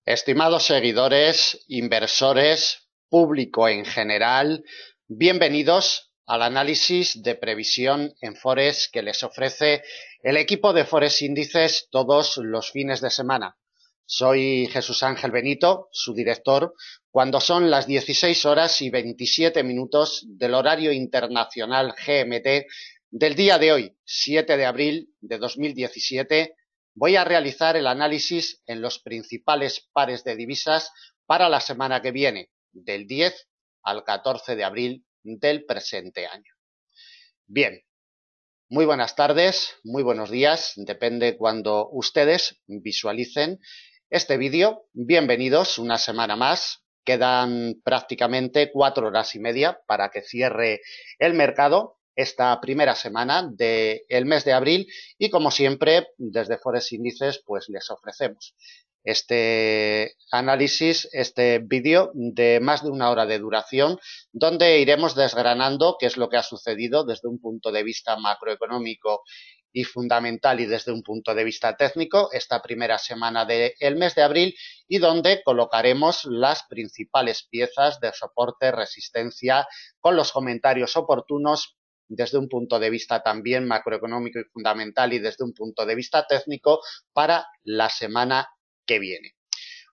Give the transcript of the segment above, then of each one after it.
Estimados seguidores, inversores, público en general, bienvenidos al análisis de previsión en Forex que les ofrece el equipo de Forex Índices todos los fines de semana. Soy Jesús Ángel Benito, su director, cuando son las 16 horas y 27 minutos del horario internacional GMT del día de hoy, 7 de abril de 2017. Voy a realizar el análisis en los principales pares de divisas para la semana que viene, del 10 al 14 de abril del presente año. Bien, muy buenas tardes, muy buenos días, depende cuando ustedes visualicen este vídeo. Bienvenidos una semana más. Quedan prácticamente 4 horas y media para que cierre el mercado esta primera semana del mes de abril y, como siempre, desde Forex Índices pues les ofrecemos este análisis, este vídeo de más de una hora de duración, donde iremos desgranando qué es lo que ha sucedido desde un punto de vista macroeconómico y fundamental y desde un punto de vista técnico esta primera semana del mes de abril, y donde colocaremos las principales piezas de soporte, resistencia, con los comentarios oportunos desde un punto de vista también macroeconómico y fundamental y desde un punto de vista técnico para la semana que viene.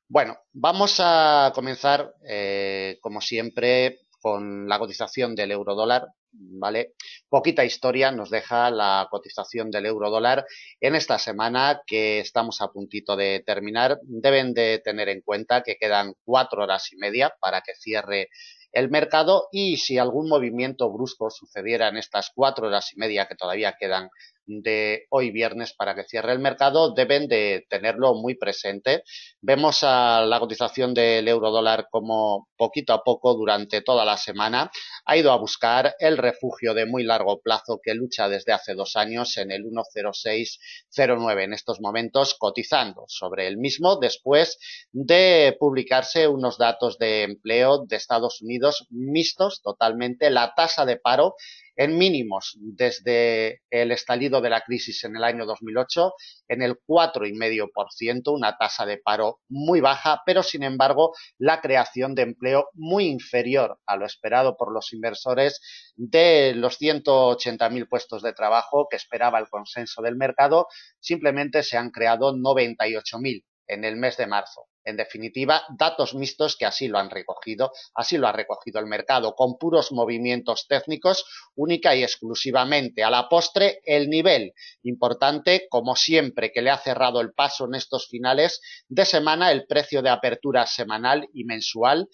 Bueno, vamos a comenzar, como siempre, con la cotización del euro dólar, ¿vale? Poquita historia nos deja la cotización del euro dólar en esta semana que estamos a puntito de terminar. Deben de tener en cuenta que quedan 4 horas y media para que cierre el mercado, y si algún movimiento brusco sucediera en estas 4 horas y media que todavía quedan de hoy viernes para que cierre el mercado, deben de tenerlo muy presente. Vemos a la cotización del euro dólar como poquito a poco durante toda la semana ha ido a buscar el refugio de muy largo plazo que lucha desde hace 2 años en el 1,0609, en estos momentos cotizando sobre el mismo después de publicarse unos datos de empleo de Estados Unidos mixtos totalmente. La tasa de paro en mínimos desde el estallido de la crisis en el año 2008, en el 4,5%, una tasa de paro muy baja, pero sin embargo la creación de empleo muy inferior a lo esperado por los inversores. De los 180.000 puestos de trabajo que esperaba el consenso del mercado, simplemente se han creado 98.000 en el mes de marzo. En definitiva, datos mixtos que así lo han recogido, así lo ha recogido el mercado, con puros movimientos técnicos, única y exclusivamente. A la postre, el nivel importante, como siempre, que le ha cerrado el paso en estos finales de semana, el precio de apertura semanal y mensual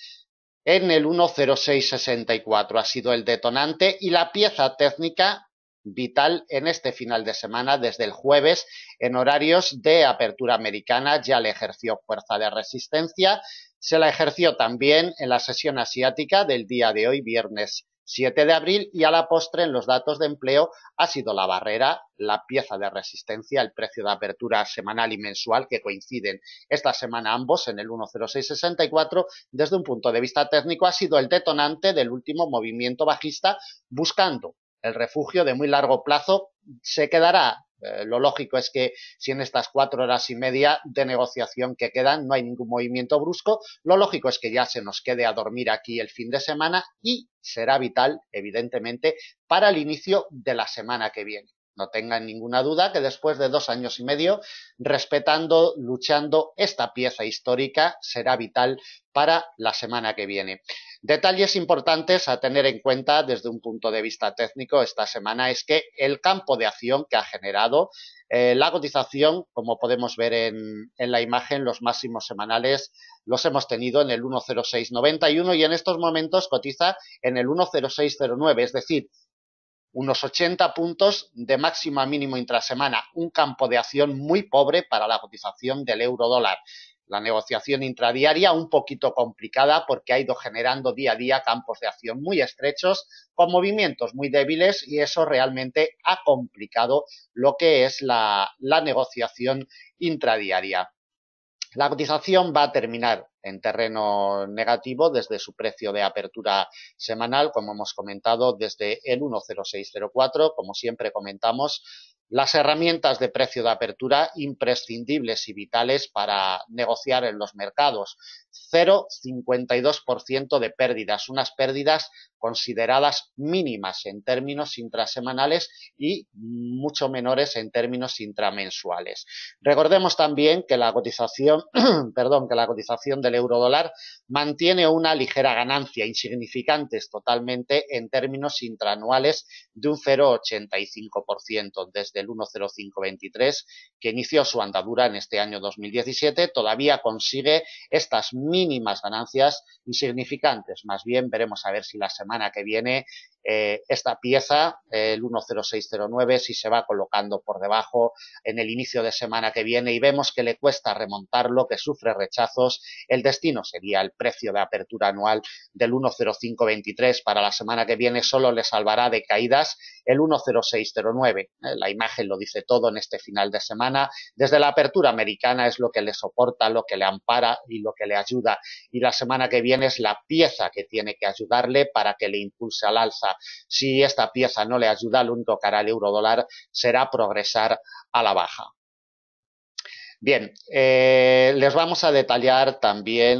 en el 1,0664 ha sido el detonante y la pieza técnica vital en este final de semana. Desde el jueves, en horarios de apertura americana, ya le ejerció fuerza de resistencia. Se la ejerció también en la sesión asiática del día de hoy, viernes 7 de abril, y a la postre en los datos de empleo ha sido la barrera, la pieza de resistencia, el precio de apertura semanal y mensual que coinciden esta semana ambos en el 1,0664. Desde un punto de vista técnico ha sido el detonante del último movimiento bajista, buscando el refugio de muy largo plazo. Se quedará. Lo lógico es que si en estas 4 horas y media de negociación que quedan no hay ningún movimiento brusco, lo lógico es que ya se nos quede a dormir aquí el fin de semana, y será vital, evidentemente, para el inicio de la semana que viene. No tengan ninguna duda que después de 2 años y medio respetando, luchando, esta pieza histórica será vital para la semana que viene. Detalles importantes a tener en cuenta desde un punto de vista técnico esta semana es que el campo de acción que ha generado la cotización, como podemos ver en la imagen, los máximos semanales los hemos tenido en el 1,0691 y en estos momentos cotiza en el 1,0609, es decir, unos 80 puntos de máximo a mínimo intrasemana, un campo de acción muy pobre para la cotización del euro dólar. La negociación intradiaria un poquito complicada porque ha ido generando día a día campos de acción muy estrechos con movimientos muy débiles, y eso realmente ha complicado lo que es la negociación intradiaria. La cotización va a terminar en terreno negativo desde su precio de apertura semanal, como hemos comentado, desde el 1,0604. Como siempre comentamos, Las herramientas de precio de apertura imprescindibles y vitales para negociar en los mercados. 0,52% de pérdidas, unas pérdidas consideradas mínimas en términos intrasemanales y mucho menores en términos intramensuales. Recordemos también que la cotización, que la cotización del euro dólar mantiene una ligera ganancia, insignificantes totalmente en términos intraanuales, de un 0,85% desde el 1,0523 que inició su andadura en este año 2017, todavía consigue estas mínimas ganancias insignificantes. Más bien veremos a ver si la semana que viene esta pieza, el 1,0609, si se va colocando por debajo en el inicio de semana que viene y vemos que le cuesta remontarlo, que sufre rechazos. El destino sería el precio de apertura anual del 1,0523. Para la semana que viene solo le salvará de caídas el 1,0609. La imagen lo dice todo en este final de semana. Desde la apertura americana es lo que le soporta, lo que le ampara y lo que le ayuda. Y la semana que viene es la pieza que tiene que ayudarle para que le impulse al alza. Si esta pieza no le ayuda, lo único que hará el euro dólar será progresar a la baja. Bien, les vamos a detallar también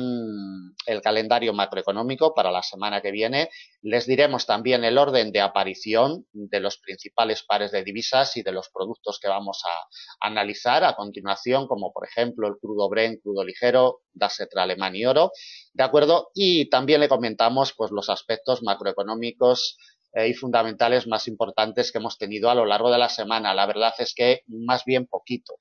el calendario macroeconómico para la semana que viene. Les diremos también el orden de aparición de los principales pares de divisas y de los productos que vamos a analizar a continuación, como por ejemplo el crudo Brent, crudo ligero, gas entre alemán y oro, ¿de acuerdo? Y también le comentamos pues los aspectos macroeconómicos y fundamentales más importantes que hemos tenido a lo largo de la semana. La verdad es que más bien poquito.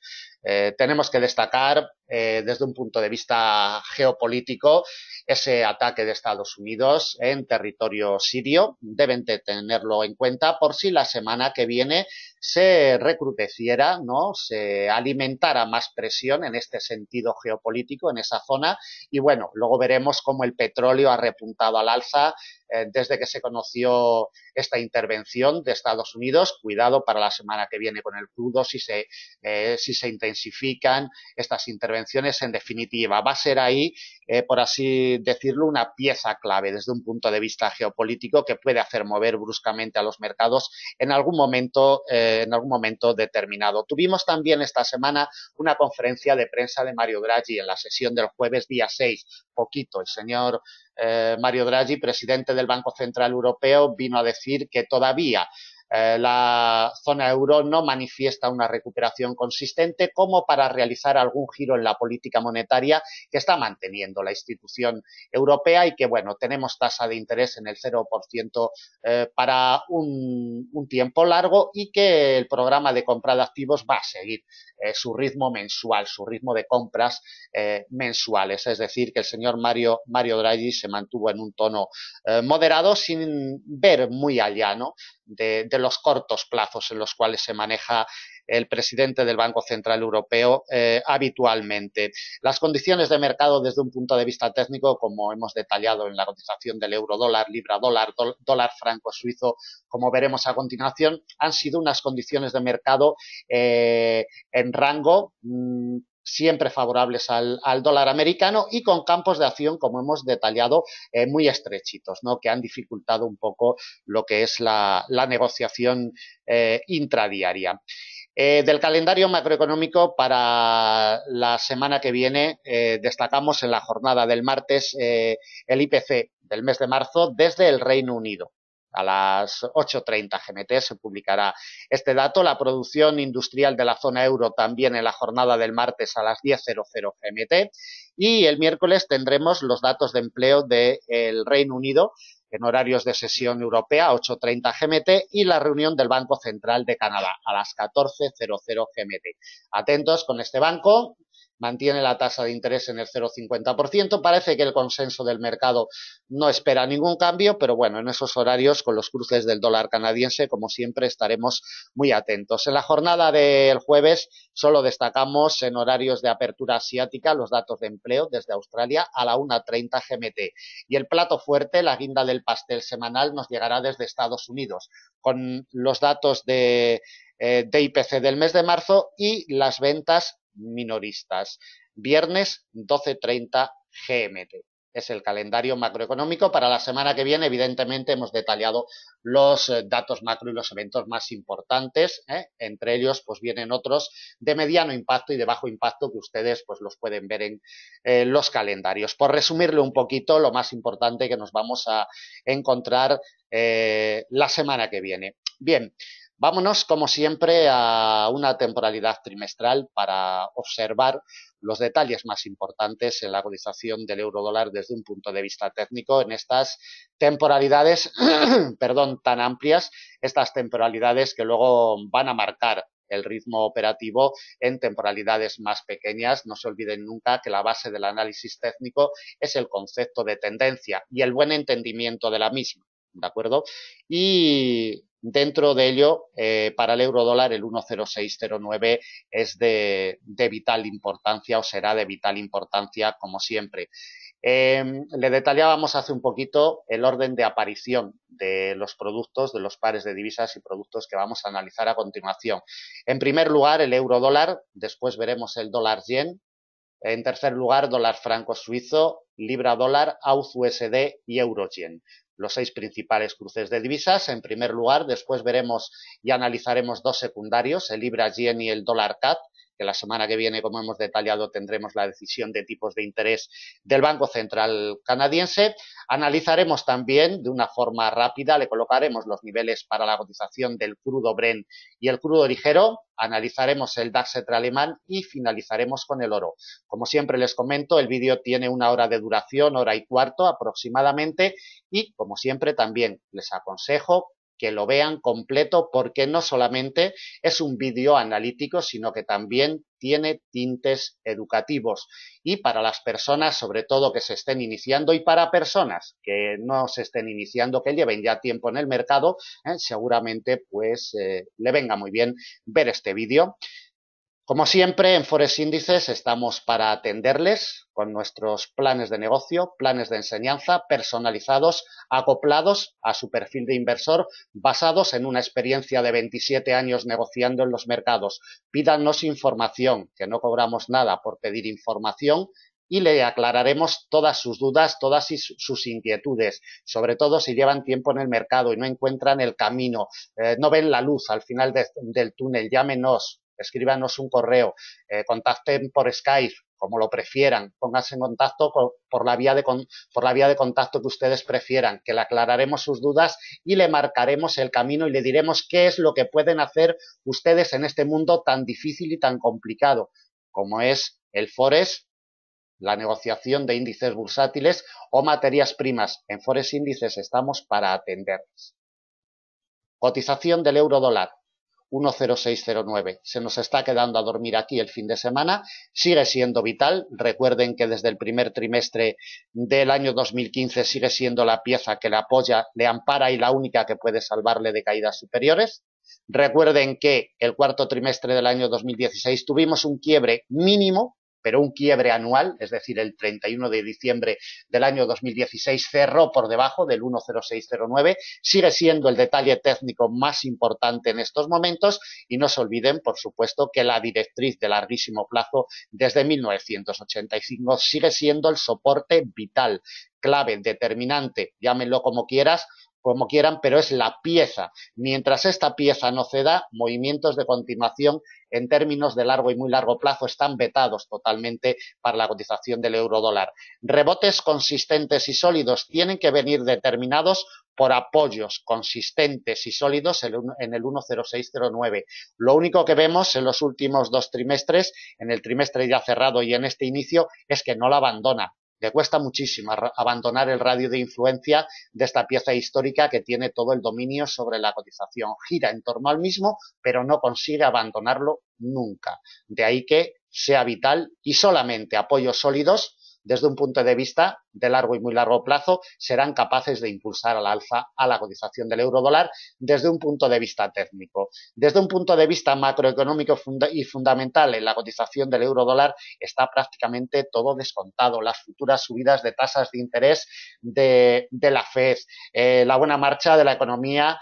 Tenemos que destacar desde un punto de vista geopolítico ese ataque de Estados Unidos en territorio sirio. Deben de tenerlo en cuenta por si la semana que viene se recrudeciera, ¿no? Se alimentara más presión en este sentido geopolítico en esa zona y bueno, luego veremos cómo el petróleo ha repuntado al alza desde que se conoció esta intervención de Estados Unidos. Cuidado para la semana que viene con el crudo si se intensifican estas intervenciones. En definitiva, va a ser ahí, por así decirlo, una pieza clave desde un punto de vista geopolítico que puede hacer mover bruscamente a los mercados en algún momento determinado. Tuvimos también esta semana una conferencia de prensa de Mario Draghi en la sesión del jueves día 6. Poquito, el señor Mario Draghi, presidente del Banco Central Europeo, vino a decir que todavía la zona euro no manifiesta una recuperación consistente como para realizar algún giro en la política monetaria que está manteniendo la institución europea y que, bueno, tenemos tasa de interés en el 0% para un tiempo largo y que el programa de compra de activos va a seguir su ritmo mensual, su ritmo de compras mensuales. Es decir, que el señor Mario Draghi se mantuvo en un tono moderado sin ver muy allá, ¿no? de los cortos plazos en los cuales se maneja el presidente del Banco Central Europeo habitualmente. Las condiciones de mercado desde un punto de vista técnico, como hemos detallado en la cotización del euro dólar, libra dólar, dólar franco suizo, como veremos a continuación, han sido unas condiciones de mercado en rango siempre favorables al dólar americano y con campos de acción, como hemos detallado, muy estrechitos, ¿no? Que han dificultado un poco lo que es la negociación intradiaria. Del calendario macroeconómico para la semana que viene destacamos en la jornada del martes el IPC del mes de marzo desde el Reino Unido. A las 8:30 GMT se publicará este dato. La producción industrial de la zona euro también en la jornada del martes a las 10:00 GMT. Y el miércoles tendremos los datos de empleo del Reino Unido en horarios de sesión europea, 8:30 GMT, y la reunión del Banco Central de Canadá a las 14:00 GMT. Atentos con este banco. Mantiene la tasa de interés en el 0,50%. Parece que el consenso del mercado no espera ningún cambio, pero bueno, en esos horarios, con los cruces del dólar canadiense, como siempre, estaremos muy atentos. En la jornada del jueves solo destacamos en horarios de apertura asiática los datos de empleo desde Australia a la 1:30 GMT. Y el plato fuerte, la guinda del pastel semanal, nos llegará desde Estados Unidos, con los datos de IPC del mes de marzo y las ventas minoristas. Viernes 12:30 GMT. es el calendario macroeconómico. Para la semana que viene, evidentemente, hemos detallado los datos macro y los eventos más importantes. Entre ellos, pues vienen otros de mediano impacto y de bajo impacto que ustedes pues los pueden ver en los calendarios. Por resumirle un poquito, lo más importante que nos vamos a encontrar la semana que viene. Bien, vámonos, como siempre, a una temporalidad trimestral para observar los detalles más importantes en la cotización del euro dólar desde un punto de vista técnico en estas temporalidades perdón, tan amplias, estas temporalidades que luego van a marcar el ritmo operativo en temporalidades más pequeñas. No se olviden nunca que la base del análisis técnico es el concepto de tendencia y el buen entendimiento de la misma, ¿de acuerdo? Y dentro de ello, para el euro dólar, el 1,0609 es de vital importancia o será de vital importancia como siempre. Le detallábamos hace un poquito el orden de aparición de los productos, de los pares de divisas y productos que vamos a analizar a continuación. En primer lugar, el euro dólar, después veremos el dólar yen. En tercer lugar, dólar franco suizo, libra dólar, AUD USD y euro yen. Los 6 principales cruces de divisas. En primer lugar, después veremos y analizaremos dos secundarios, el libra yen y el dólar CAD, que la semana que viene, como hemos detallado, tendremos la decisión de tipos de interés del Banco Central canadiense. Analizaremos también de una forma rápida, le colocaremos los niveles para la cotización del crudo Brent y el crudo ligero, analizaremos el DAX alemán y finalizaremos con el oro. Como siempre les comento, el vídeo tiene 1 hora de duración, hora y cuarto aproximadamente, y como siempre también les aconsejo que lo vean completo porque no solamente es un vídeo analítico, sino que también tiene tintes educativos. Y para las personas, sobre todo, que se estén iniciando y para personas que no se estén iniciando, que lleven ya tiempo en el mercado, seguramente pues le venga muy bien ver este vídeo. Como siempre, en Forex Índices estamos para atenderles con nuestros planes de negocio, planes de enseñanza personalizados, acoplados a su perfil de inversor, basados en una experiencia de 27 años negociando en los mercados. Pídanos información, que no cobramos nada por pedir información, y le aclararemos todas sus dudas, todas sus inquietudes, sobre todo si llevan tiempo en el mercado y no encuentran el camino, no ven la luz al final del túnel. Llámenos, escríbanos un correo, contacten por Skype, como lo prefieran, pónganse en contacto por la vía de contacto que ustedes prefieran, que le aclararemos sus dudas y le marcaremos el camino y le diremos qué es lo que pueden hacer ustedes en este mundo tan difícil y tan complicado como es el Forex, la negociación de índices bursátiles o materias primas. En Forex Índices estamos para atenderles. Cotización del euro dólar. 1,0609. Se nos está quedando a dormir aquí el fin de semana. Sigue siendo vital. Recuerden que desde el primer trimestre del año 2015 sigue siendo la pieza que le apoya, le ampara y la única que puede salvarle de caídas superiores. Recuerden que el cuarto trimestre del año 2016 tuvimos un quiebre mínimo, pero un quiebre anual, es decir, el 31 de diciembre del año 2016 cerró por debajo del 1,0609, sigue siendo el detalle técnico más importante en estos momentos y no se olviden, por supuesto, que la directriz de larguísimo plazo desde 1985 sigue siendo el soporte vital, clave, determinante, llámenlo como quieran, pero es la pieza. Mientras esta pieza no ceda, movimientos de continuación en términos de largo y muy largo plazo están vetados totalmente para la cotización del euro dólar. Rebotes consistentes y sólidos tienen que venir determinados por apoyos consistentes y sólidos en el 1,0609. Lo único que vemos en los últimos 2 trimestres, en el trimestre ya cerrado y en este inicio, es que no la abandona. Le cuesta muchísimo abandonar el radio de influencia de esta pieza histórica que tiene todo el dominio sobre la cotización. Gira en torno al mismo, pero no consigue abandonarlo nunca. De ahí que sea vital y solamente apoyos sólidos desde un punto de vista de largo y muy largo plazo serán capaces de impulsar al alza a la cotización del euro dólar desde un punto de vista técnico. Desde un punto de vista macroeconómico y fundamental en la cotización del euro dólar está prácticamente todo descontado. Las futuras subidas de tasas de interés de la FED, la buena marcha de la economía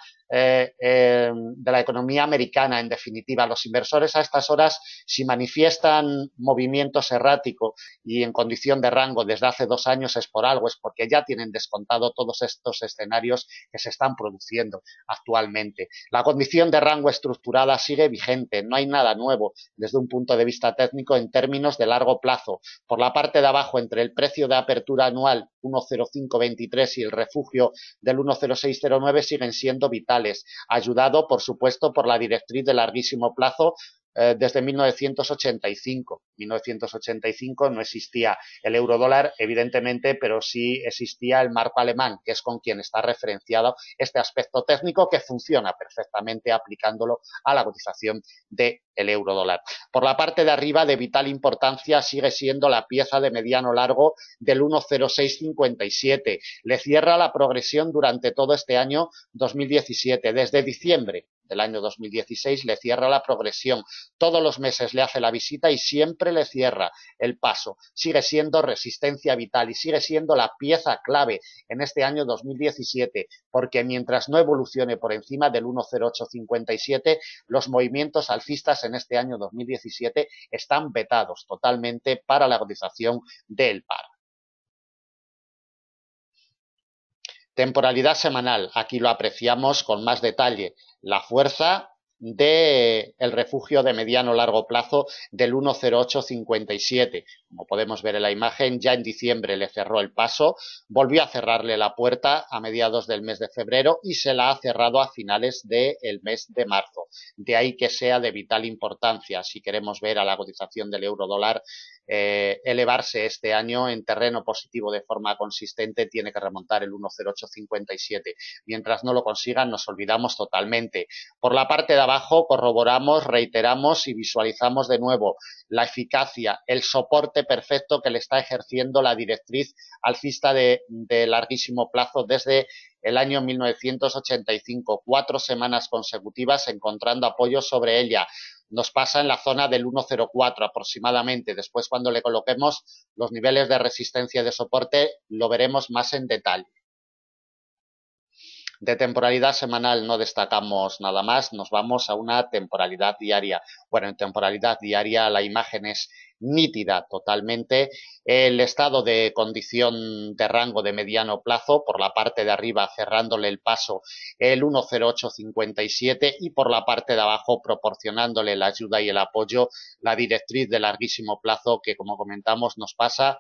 americana, en definitiva. Los inversores a estas horas, si manifiestan movimientos erráticos y en condición de rango desde hace 2 años, es por algo, es porque ya tienen descontado todos estos escenarios que se están produciendo actualmente. La condición de rango estructurada sigue vigente, no hay nada nuevo desde un punto de vista técnico en términos de largo plazo. Por la parte de abajo, entre el precio de apertura anual 1,0523 y el refugio del 1,0609 siguen siendo vitales, ayudado, por supuesto, por la directriz de larguísimo plazo desde 1985. 1985 no existía el eurodólar, evidentemente, pero sí existía el marco alemán, que es con quien está referenciado este aspecto técnico que funciona perfectamente aplicándolo a la cotización del eurodólar. Por la parte de arriba, de vital importancia, sigue siendo la pieza de mediano largo del 1,0657. Le cierra la progresión durante todo este año 2017, desde diciembre del año 2016 le cierra la progresión, todos los meses le hace la visita y siempre le cierra el paso. Sigue siendo resistencia vital y sigue siendo la pieza clave en este año 2017, porque mientras no evolucione por encima del 1,0857, los movimientos alcistas en este año 2017 están vetados totalmente para la cotización del par. Temporalidad semanal, aquí lo apreciamos con más detalle. La fuerza del refugio de mediano largo plazo del 1,0857. Como podemos ver en la imagen, ya en diciembre le cerró el paso, volvió a cerrarle la puerta a mediados del mes de febrero y se la ha cerrado a finales del mes de marzo. De ahí que sea de vital importancia si queremos ver a la cotización del eurodólar elevarse este año en terreno positivo de forma consistente, tiene que remontar el 1,0857. Mientras no lo consigan, nos olvidamos totalmente. Por la parte de abajo corroboramos, reiteramos y visualizamos de nuevo la eficacia, el soporte perfecto que le está ejerciendo la directriz alcista de larguísimo plazo desde el año 1985, 4 semanas consecutivas encontrando apoyo sobre ella. Nos pasa en la zona del 1,04 aproximadamente. Después, cuando le coloquemos los niveles de resistencia y de soporte, lo veremos más en detalle. De temporalidad semanal no destacamos nada más, nos vamos a una temporalidad diaria. Bueno, en temporalidad diaria la imagen es nítida totalmente. El estado de condición de rango de mediano plazo, por la parte de arriba cerrándole el paso el 1,0857 y por la parte de abajo proporcionándole la ayuda y el apoyo la directriz de larguísimo plazo que, como comentamos, nos pasa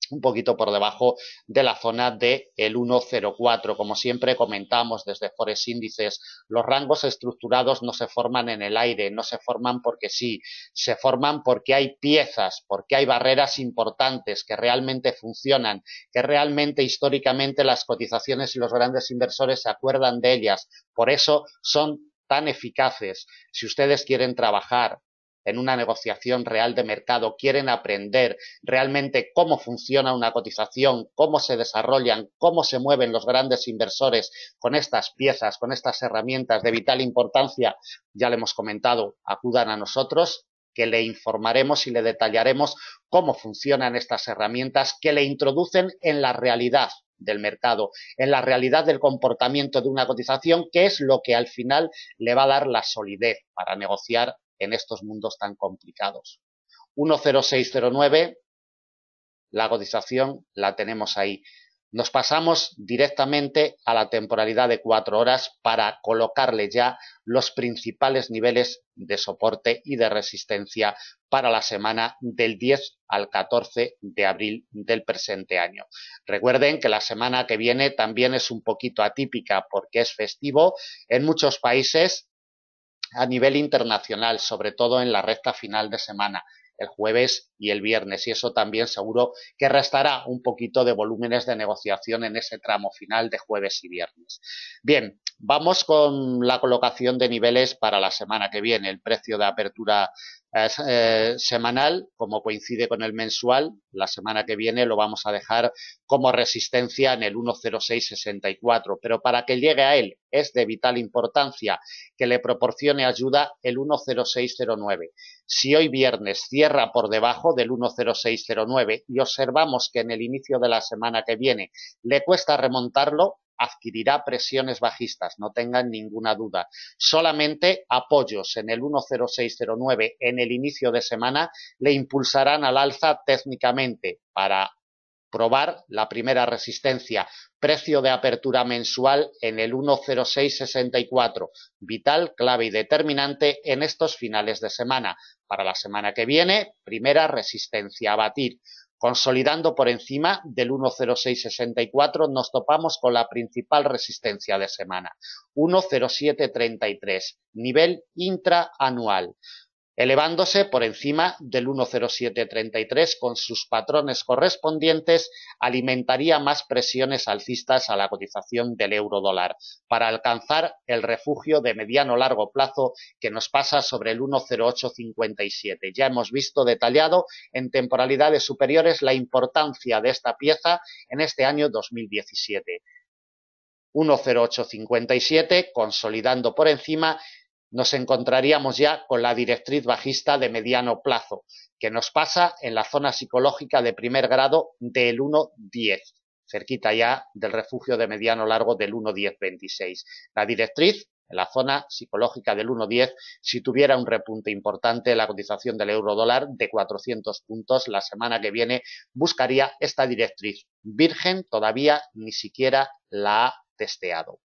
un poquito por debajo de la zona del 1,04. Como siempre comentamos desde Forex Índices, los rangos estructurados no se forman en el aire, no se forman porque sí, se forman porque hay piezas, porque hay barreras importantes que realmente funcionan, que realmente históricamente las cotizaciones y los grandes inversores se acuerdan de ellas. Por eso son tan eficaces. Si ustedes quieren trabajar en una negociación real de mercado, quieren aprender realmente cómo funciona una cotización, cómo se desarrollan, cómo se mueven los grandes inversores con estas piezas, con estas herramientas de vital importancia, ya le hemos comentado, acudan a nosotros, que le informaremos y le detallaremos cómo funcionan estas herramientas que le introducen en la realidad del mercado, en la realidad del comportamiento de una cotización, que es lo que al final le va a dar la solidez para negociar en estos mundos tan complicados. 1,0609, la cotización la tenemos ahí. Nos pasamos directamente a la temporalidad de 4 horas para colocarle ya los principales niveles de soporte y de resistencia para la semana del 10 al 14 de abril del presente año. Recuerden que la semana que viene también es un poquito atípica porque es festivo en muchos países a nivel internacional, sobre todo en la recta final de semana, el jueves y el viernes, y eso también seguro que restará un poquito de volúmenes de negociación en ese tramo final de jueves y viernes. Bien, vamos con la colocación de niveles para la semana que viene. El precio de apertura semanal, como coincide con el mensual, la semana que viene lo vamos a dejar como resistencia en el 1,0664, pero para que llegue a él es de vital importancia que le proporcione ayuda el 1,0609. Si hoy viernes cierra por debajo del 1,0609 y observamos que en el inicio de la semana que viene le cuesta remontarlo, adquirirá presiones bajistas, no tengan ninguna duda. Solamente apoyos en el 1,0609 en el inicio de semana le impulsarán al alza técnicamente para probar la primera resistencia, precio de apertura mensual en el 1,0664, vital, clave y determinante en estos finales de semana. Para la semana que viene, primera resistencia a batir. Consolidando por encima del 1,0664 nos topamos con la principal resistencia de semana, 1,0733, nivel intraanual, elevándose por encima del 1,0733 con sus patrones correspondientes, alimentaría más presiones alcistas a la cotización del euro dólar para alcanzar el refugio de mediano largo plazo que nos pasa sobre el 1,0857. Ya hemos visto detallado en temporalidades superiores la importancia de esta pieza en este año 2017. 1,0857 consolidando por encima, nos encontraríamos ya con la directriz bajista de mediano plazo, que nos pasa en la zona psicológica de primer grado del 1,10, cerquita ya del refugio de mediano largo del 1,1026. La directriz en la zona psicológica del 1,10, si tuviera un repunte importante, la cotización del euro dólar de 400 puntos la semana que viene buscaría esta directriz. Virgen todavía ni siquiera la ha testeado.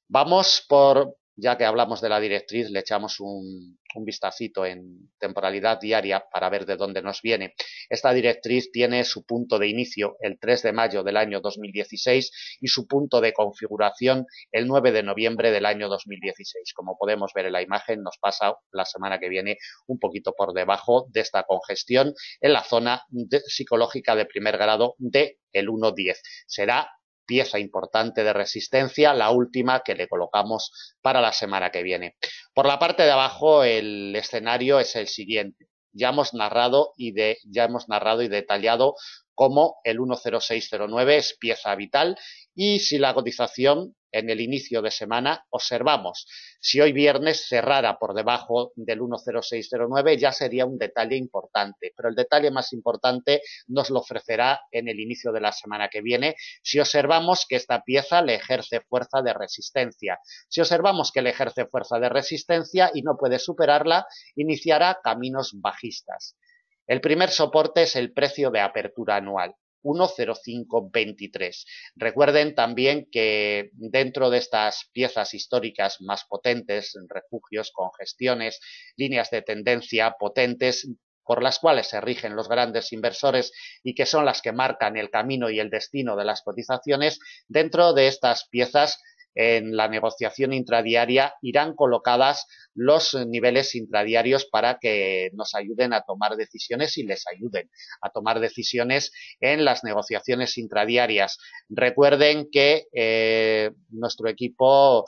Vamos por, ya que hablamos de la directriz, le echamos un vistacito en temporalidad diaria para ver de dónde nos viene. Esta directriz tiene su punto de inicio el 3 de mayo del año 2016 y su punto de configuración el 9 de noviembre del año 2016. Como podemos ver en la imagen, nos pasa la semana que viene un poquito por debajo de esta congestión en la zona psicológica de primer grado de el 1,10. Será pieza importante de resistencia, la última que le colocamos para la semana que viene. Por la parte de abajo el escenario es el siguiente. Ya hemos narrado y detallado cómo el 1,0609 es pieza vital y si la cotización en el inicio de semana observamos, si hoy viernes cerrara por debajo del 1,0609 ya sería un detalle importante, pero el detalle más importante nos lo ofrecerá en el inicio de la semana que viene si observamos que esta pieza le ejerce fuerza de resistencia. Si observamos que le ejerce fuerza de resistencia y no puede superarla, iniciará caminos bajistas. El primer soporte es el precio de apertura anual, 1,0523. Recuerden también que dentro de estas piezas históricas más potentes, refugios, congestiones, líneas de tendencia potentes, por las cuales se rigen los grandes inversores y que son las que marcan el camino y el destino de las cotizaciones, dentro de estas piezas en la negociación intradiaria irán colocadas los niveles intradiarios para que nos ayuden a tomar decisiones y les ayuden a tomar decisiones en las negociaciones intradiarias. Recuerden que nuestro equipo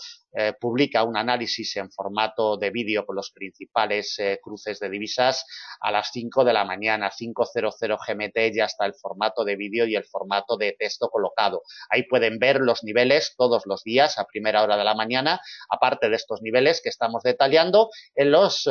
publica un análisis en formato de vídeo con los principales cruces de divisas a las 5 de la mañana, 5:00 GMT, ya está el formato de vídeo y el formato de texto colocado. Ahí pueden ver los niveles todos los días a primera hora de la mañana, aparte de estos niveles que estamos detallando, en los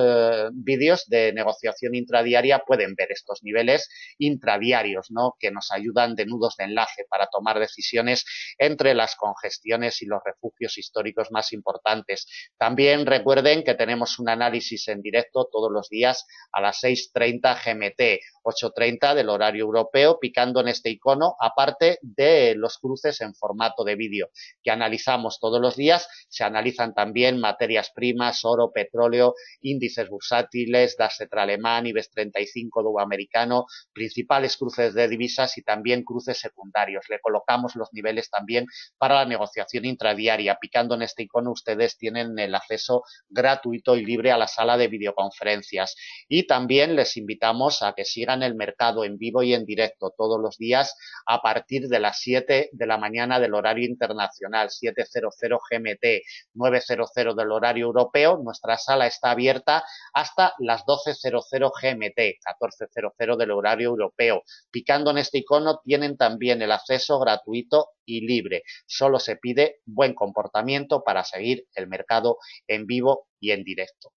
vídeos de negociación intradiaria pueden ver estos niveles intradiarios, ¿no?, que nos ayudan de nudos de enlace para tomar decisiones entre las congestiones y los refugios históricos más importantes. También recuerden que tenemos un análisis en directo todos los días a las 6:30 GMT, 8:30 del horario europeo, picando en este icono, aparte de los cruces en formato de vídeo que analizamos todos los días. Se analizan también materias primas, oro, petróleo, índices bursátiles, DAX tetra alemán, IBEX 35 DAX americano, principales cruces de divisas y también cruces secundarios. Le colocamos los niveles también para la negociación intradiaria. Picando en este icono ustedes tienen el acceso gratuito y libre a la sala de videoconferencias. Y también les invitamos a que sigan el mercado en vivo y en directo todos los días a partir de las 7 de la mañana del horario internacional, 7:00 GMT, 9:00 del horario europeo. Nuestra sala está abierta hasta las 12:00 GMT, 14:00 del horario europeo. Picando en este icono tienen también el acceso gratuito y libre. Solo se pide buen comportamiento para seguir el mercado en vivo y en directo.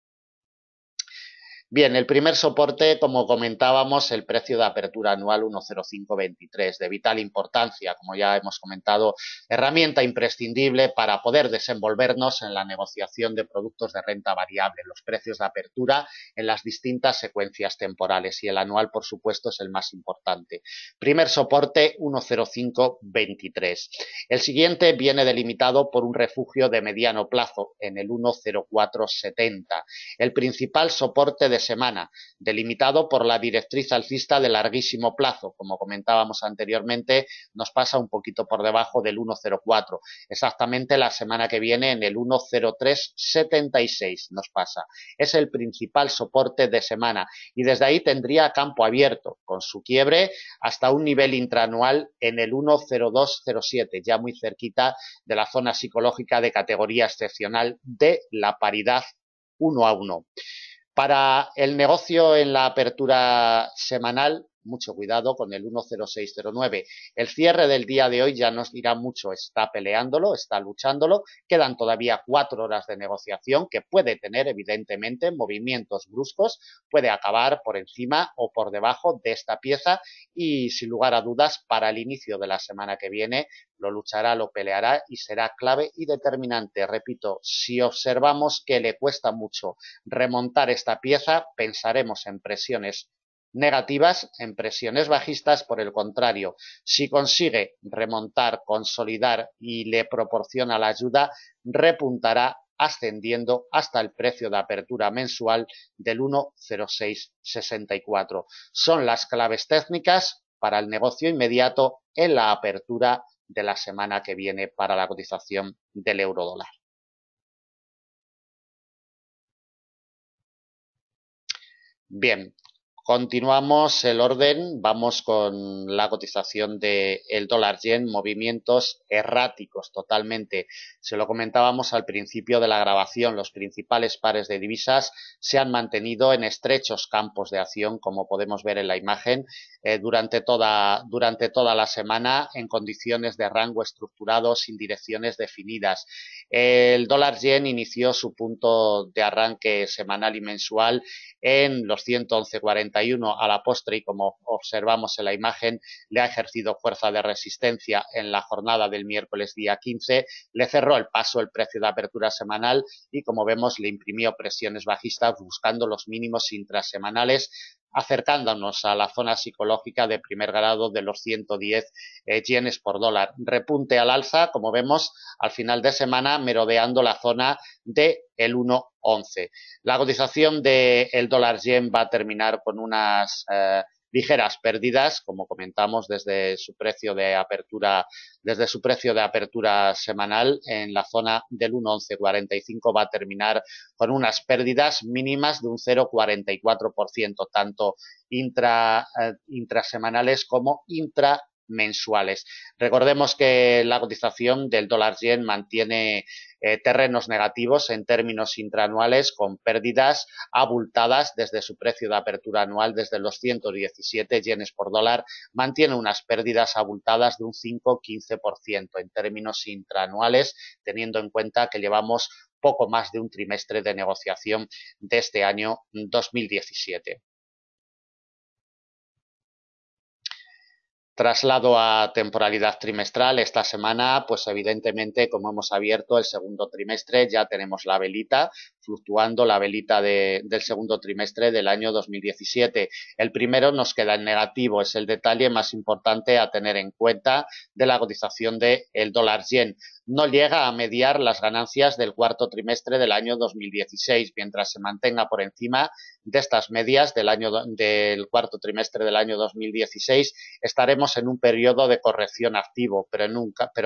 Bien, el primer soporte, como comentábamos, el precio de apertura anual 1,0523, de vital importancia, como ya hemos comentado, herramienta imprescindible para poder desenvolvernos en la negociación de productos de renta variable, los precios de apertura en las distintas secuencias temporales, y el anual, por supuesto, es el más importante. Primer soporte 1,0523. El siguiente viene delimitado por un refugio de mediano plazo en el 1,0470. El principal soporte de semana, delimitado por la directriz alcista de larguísimo plazo, como comentábamos anteriormente, nos pasa un poquito por debajo del 1,04, exactamente la semana que viene en el 1,0376 nos pasa. Es el principal soporte de semana y desde ahí tendría campo abierto, con su quiebre hasta un nivel intraanual en el 1,0207, ya muy cerquita de la zona psicológica de categoría excepcional de la paridad 1 a 1. Para el negocio en la apertura semanal, mucho cuidado con el 1,0609. El cierre del día de hoy ya nos dirá mucho, está peleándolo, está luchándolo, quedan todavía 4 horas de negociación que puede tener evidentemente movimientos bruscos, puede acabar por encima o por debajo de esta pieza y sin lugar a dudas para el inicio de la semana que viene lo luchará, lo peleará y será clave y determinante. Repito, si observamos que le cuesta mucho remontar esta pieza, pensaremos en presiones negativas, en presiones bajistas. Por el contrario, si consigue remontar, consolidar y le proporciona la ayuda, repuntará ascendiendo hasta el precio de apertura mensual del 1,0664. Son las claves técnicas para el negocio inmediato en la apertura de la semana que viene para la cotización del euro dólar. Bien, continuamos el orden, vamos con la cotización del dólar yen, movimientos erráticos totalmente. Se lo comentábamos al principio de la grabación, los principales pares de divisas se han mantenido en estrechos campos de acción, como podemos ver en la imagen, durante toda la semana en condiciones de rango estructurado sin direcciones definidas. El dólar yen inició su punto de arranque semanal y mensual en los 111,41 a la postre y como observamos en la imagen le ha ejercido fuerza de resistencia en la jornada del miércoles día 15, le cerró el paso el precio de apertura semanal y como vemos le imprimió presiones bajistas buscando los mínimos intrasemanales, acercándonos a la zona psicológica de primer grado de los 110 yenes por dólar. Repunte al alza, como vemos, al final de semana merodeando la zona de el 1,11. La cotización del dólar yen va a terminar con unas ligeras pérdidas, como comentamos, desde su precio de apertura semanal en la zona del 1,1145 va a terminar con unas pérdidas mínimas de un 0,44%, tanto intrasemanales como intramensuales. Recordemos que la cotización del dólar yen mantiene terrenos negativos en términos intraanuales con pérdidas abultadas desde su precio de apertura anual desde los 117 yenes por dólar, mantiene unas pérdidas abultadas de un 5-15% en términos intraanuales, teniendo en cuenta que llevamos poco más de un trimestre de negociación de este año 2017. Traslado a temporalidad trimestral, esta semana, pues evidentemente, como hemos abierto el segundo trimestre, ya tenemos la velita fluctuando, la velita del segundo trimestre del año 2017. El primero nos queda en negativo, es el detalle más importante a tener en cuenta de la cotización del dólar yen. No llega a mediar las ganancias del cuarto trimestre del año 2016, mientras se mantenga por encima de estas medias del cuarto trimestre del año 2016, estaremos en un periodo de corrección activo, pero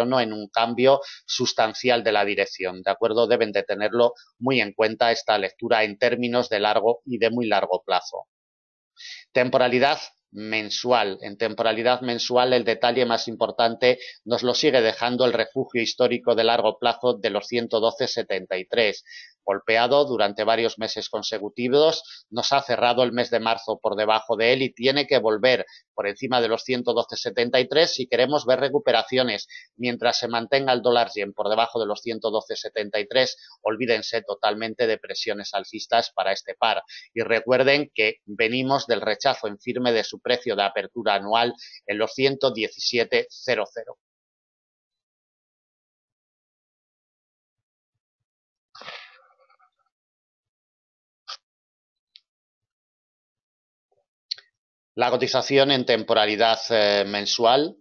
no en un cambio sustancial de la dirección. ¿De acuerdo? Deben de tenerlo muy en cuenta esta lectura en términos de largo y de muy largo plazo. Temporalidad mensual. En temporalidad mensual el detalle más importante nos lo sigue dejando el refugio histórico de largo plazo de los 112,73. golpeado durante varios meses consecutivos, nos ha cerrado el mes de marzo por debajo de él y tiene que volver por encima de los 112,73 si queremos ver recuperaciones. Mientras se mantenga el dólar yen por debajo de los 112,73, olvídense totalmente de presiones alcistas para este par. Y recuerden que venimos del rechazo en firme de su precio de apertura anual en los 117,00. La cotización en temporalidad mensual,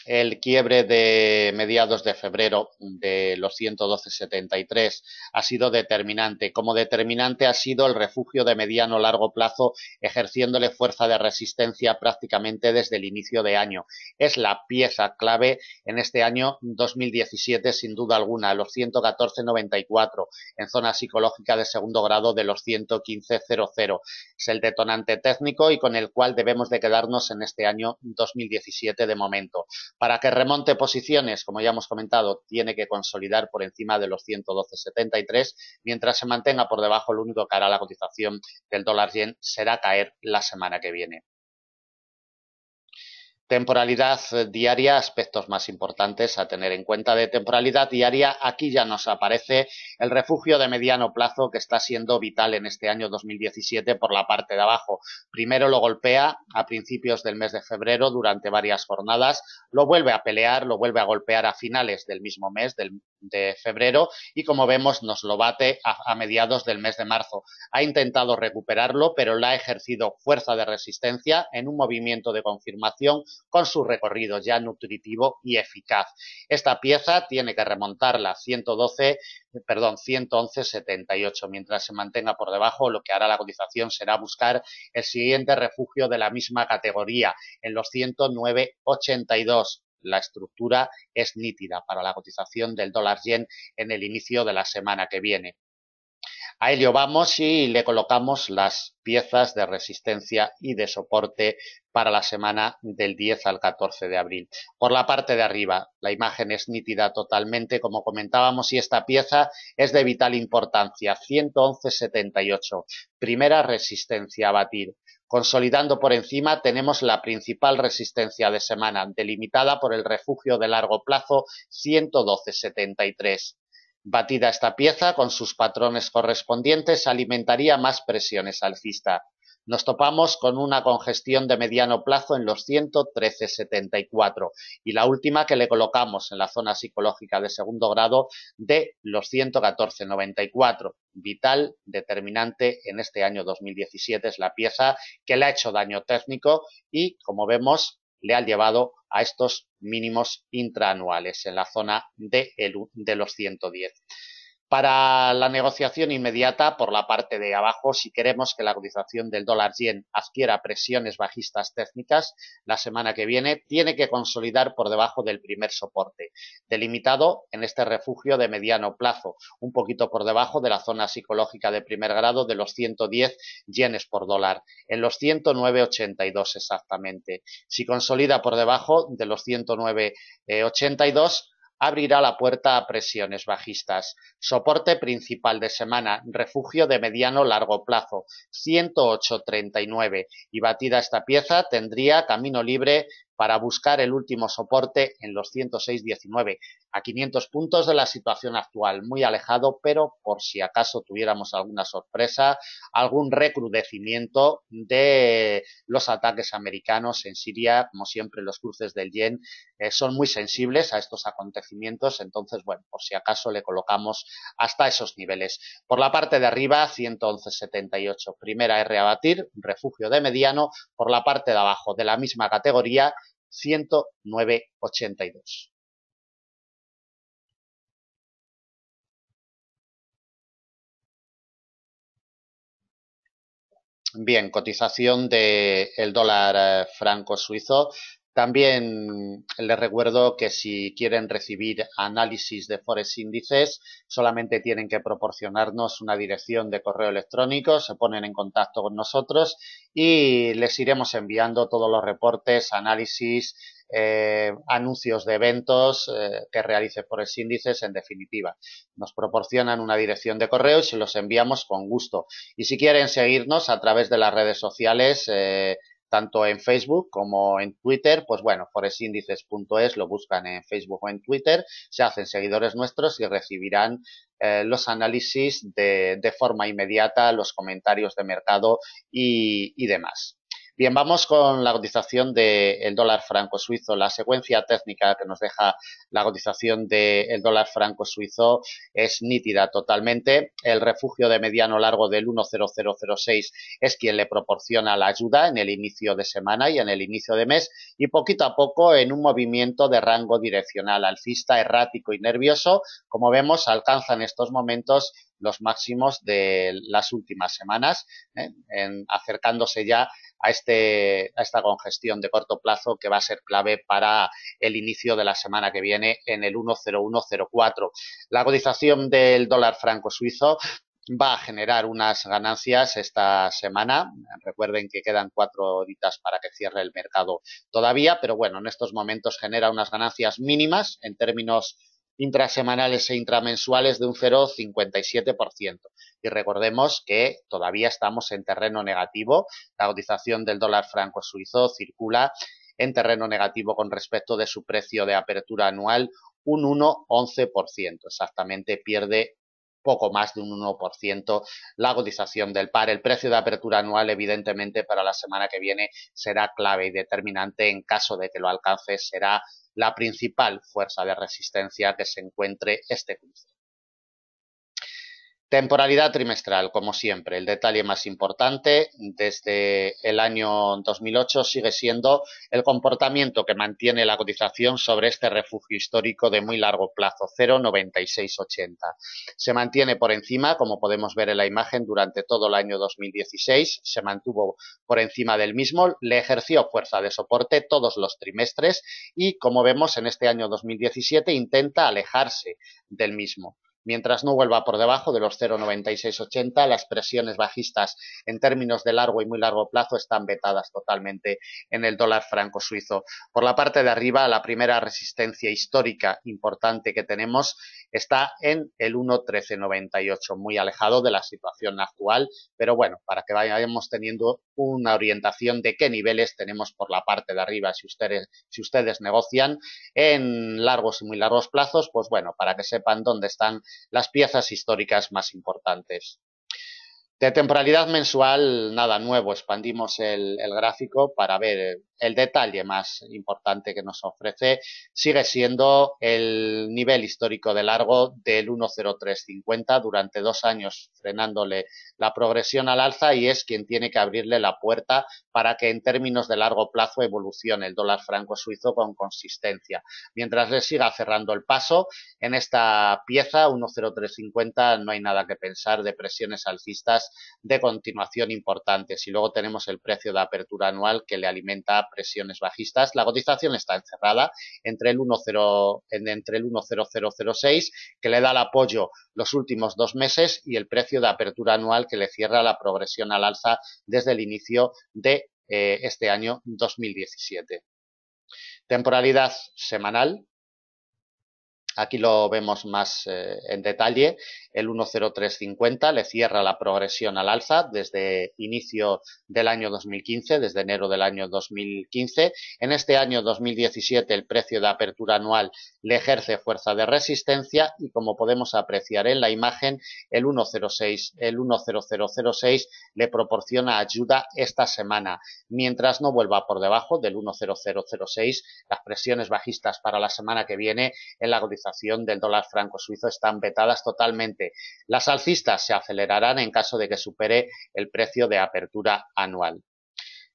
el quiebre de mediados de febrero de los 112,73 ha sido determinante. Como determinante ha sido el refugio de mediano largo plazo, ejerciéndole fuerza de resistencia prácticamente desde el inicio de año. Es la pieza clave en este año 2017, sin duda alguna, los 114,94 en zona psicológica de segundo grado de los 115,00. Es el detonante técnico y con el cual debemos de quedarnos en este año 2017 de momento. Para que remonte posiciones, como ya hemos comentado, tiene que consolidar por encima de los 112,73. Mientras se mantenga por debajo, lo único que hará la cotización del dólar yen será caer la semana que viene. Temporalidad diaria, aspectos más importantes a tener en cuenta de temporalidad diaria. Aquí ya nos aparece el refugio de mediano plazo que está siendo vital en este año 2017 por la parte de abajo. Primero lo golpea a principios del mes de febrero durante varias jornadas, lo vuelve a pelear, lo vuelve a golpear a finales del mismo mes, de febrero, y como vemos nos lo bate a mediados del mes de marzo. Ha intentado recuperarlo, pero le ha ejercido fuerza de resistencia en un movimiento de confirmación con su recorrido ya nutritivo y eficaz. Esta pieza tiene que remontarla 111,78. Mientras se mantenga por debajo, lo que hará la cotización será buscar el siguiente refugio de la misma categoría en los 109,82. La estructura es nítida para la cotización del dólar yen en el inicio de la semana que viene. A ello vamos y le colocamos las piezas de resistencia y de soporte para la semana del 10 al 14 de abril. Por la parte de arriba, la imagen es nítida totalmente, como comentábamos, y esta pieza es de vital importancia, 111,78. Primera resistencia a batir. Consolidando por encima tenemos la principal resistencia de semana, delimitada por el refugio de largo plazo 112,73. Batida esta pieza con sus patrones correspondientes, alimentaría más presiones alcista. Nos topamos con una congestión de mediano plazo en los 113,74 y la última que le colocamos en la zona psicológica de segundo grado de los 114,94. Vital, determinante en este año 2017, es la pieza que le ha hecho daño técnico y, como vemos, le ha llevado a estos mínimos intraanuales en la zona de los 110. Para la negociación inmediata, por la parte de abajo, si queremos que la cotización del dólar yen adquiera presiones bajistas técnicas la semana que viene, tiene que consolidar por debajo del primer soporte, delimitado en este refugio de mediano plazo, un poquito por debajo de la zona psicológica de primer grado de los 110 yenes por dólar, en los 109,82 exactamente. Si consolida por debajo de los 109,82, abrirá la puerta a presiones bajistas. Soporte principal de semana, refugio de mediano largo plazo, 108,39. Y batida esta pieza, tendría camino libre para buscar el último soporte en los 106,19, a 500 puntos de la situación actual, muy alejado, pero por si acaso tuviéramos alguna sorpresa, algún recrudecimiento de los ataques americanos en Siria, como siempre los cruces del yen son muy sensibles a estos acontecimientos, entonces, bueno, por si acaso le colocamos hasta esos niveles. Por la parte de arriba, 111,78, primera R a batir, refugio de mediano, por la parte de abajo de la misma categoría, 109,82. Bien, cotización del dólar franco suizo. También les recuerdo que si quieren recibir análisis de Forex índices, solamente tienen que proporcionarnos una dirección de correo electrónico, se ponen en contacto con nosotros y les iremos enviando todos los reportes, análisis, anuncios de eventos que realice Forex Índices, en definitiva. Nos proporcionan una dirección de correo y se los enviamos con gusto. Y si quieren seguirnos a través de las redes sociales, tanto en Facebook como en Twitter, pues bueno, forexindices.es, lo buscan en Facebook o en Twitter, se hacen seguidores nuestros y recibirán los análisis de forma inmediata, los comentarios de mercado y demás. Bien, vamos con la cotización del dólar franco suizo. La secuencia técnica que nos deja la cotización del dólar franco suizo es nítida totalmente. El refugio de mediano largo del 10006 es quien le proporciona la ayuda en el inicio de semana y en el inicio de mes, y poquito a poco, en un movimiento de rango direccional alcista errático y nervioso, como vemos, alcanza en estos momentos los máximos de las últimas semanas, acercándose ya a esta congestión de corto plazo que va a ser clave para el inicio de la semana que viene en el 10104. La cotización del dólar franco suizo va a generar unas ganancias esta semana. Recuerden que quedan 4 horitas para que cierre el mercado todavía, pero bueno, en estos momentos genera unas ganancias mínimas en términos intrasemanales e intramensuales de un 0,57%. Y recordemos que todavía estamos en terreno negativo. La cotización del dólar franco suizo circula en terreno negativo con respecto de su precio de apertura anual, un 1,11%. Exactamente, pierde poco más de un 1% la cotización del par. El precio de apertura anual, evidentemente, para la semana que viene será clave y determinante. En caso de que lo alcance, será la principal fuerza de resistencia que se encuentre este cruce. Temporalidad trimestral, como siempre, el detalle más importante desde el año 2008 sigue siendo el comportamiento que mantiene la cotización sobre este refugio histórico de muy largo plazo, 0,9680. Se mantiene por encima, como podemos ver en la imagen, durante todo el año 2016, se mantuvo por encima del mismo, le ejerció fuerza de soporte todos los trimestres y, como vemos en este año 2017, intenta alejarse del mismo. Mientras no vuelva por debajo de los 0,9680, las presiones bajistas en términos de largo y muy largo plazo están vetadas totalmente en el dólar franco suizo. Por la parte de arriba, la primera resistencia histórica importante que tenemos está en el 1,1398, muy alejado de la situación actual, pero bueno, para que vayamos teniendo una orientación de qué niveles tenemos por la parte de arriba si ustedes negocian en largos y muy largos plazos, pues bueno, para que sepan dónde están las piezas históricas más importantes. De temporalidad mensual, nada nuevo. Expandimos el gráfico para ver el detalle más importante que nos ofrece. Sigue siendo el nivel histórico de largo del 1,0350 durante 2 años, frenándole la progresión al alza, y es quien tiene que abrirle la puerta para que en términos de largo plazo evolucione el dólar franco suizo con consistencia. Mientras le siga cerrando el paso en esta pieza 1,0350, no hay nada que pensar de presiones alcistas de continuación importantes. Y luego tenemos el precio de apertura anual que le alimenta presiones bajistas. La cotización está encerrada entre el 1,0006, que le da el apoyo los últimos 2 meses, y el precio de apertura anual que le cierra la progresión al alza desde el inicio de este año 2017. Temporalidad semanal. Aquí lo vemos más en detalle. El 1,0350 le cierra la progresión al alza desde inicio del año 2015, desde enero del año 2015. En este año 2017 el precio de apertura anual le ejerce fuerza de resistencia y, como podemos apreciar en la imagen, el 1,0006 le proporciona ayuda esta semana. Mientras no vuelva por debajo del 1,0006, las presiones bajistas para la semana que viene en la cotización del dólar franco suizo están vetadas totalmente. Las alcistas se acelerarán en caso de que supere el precio de apertura anual.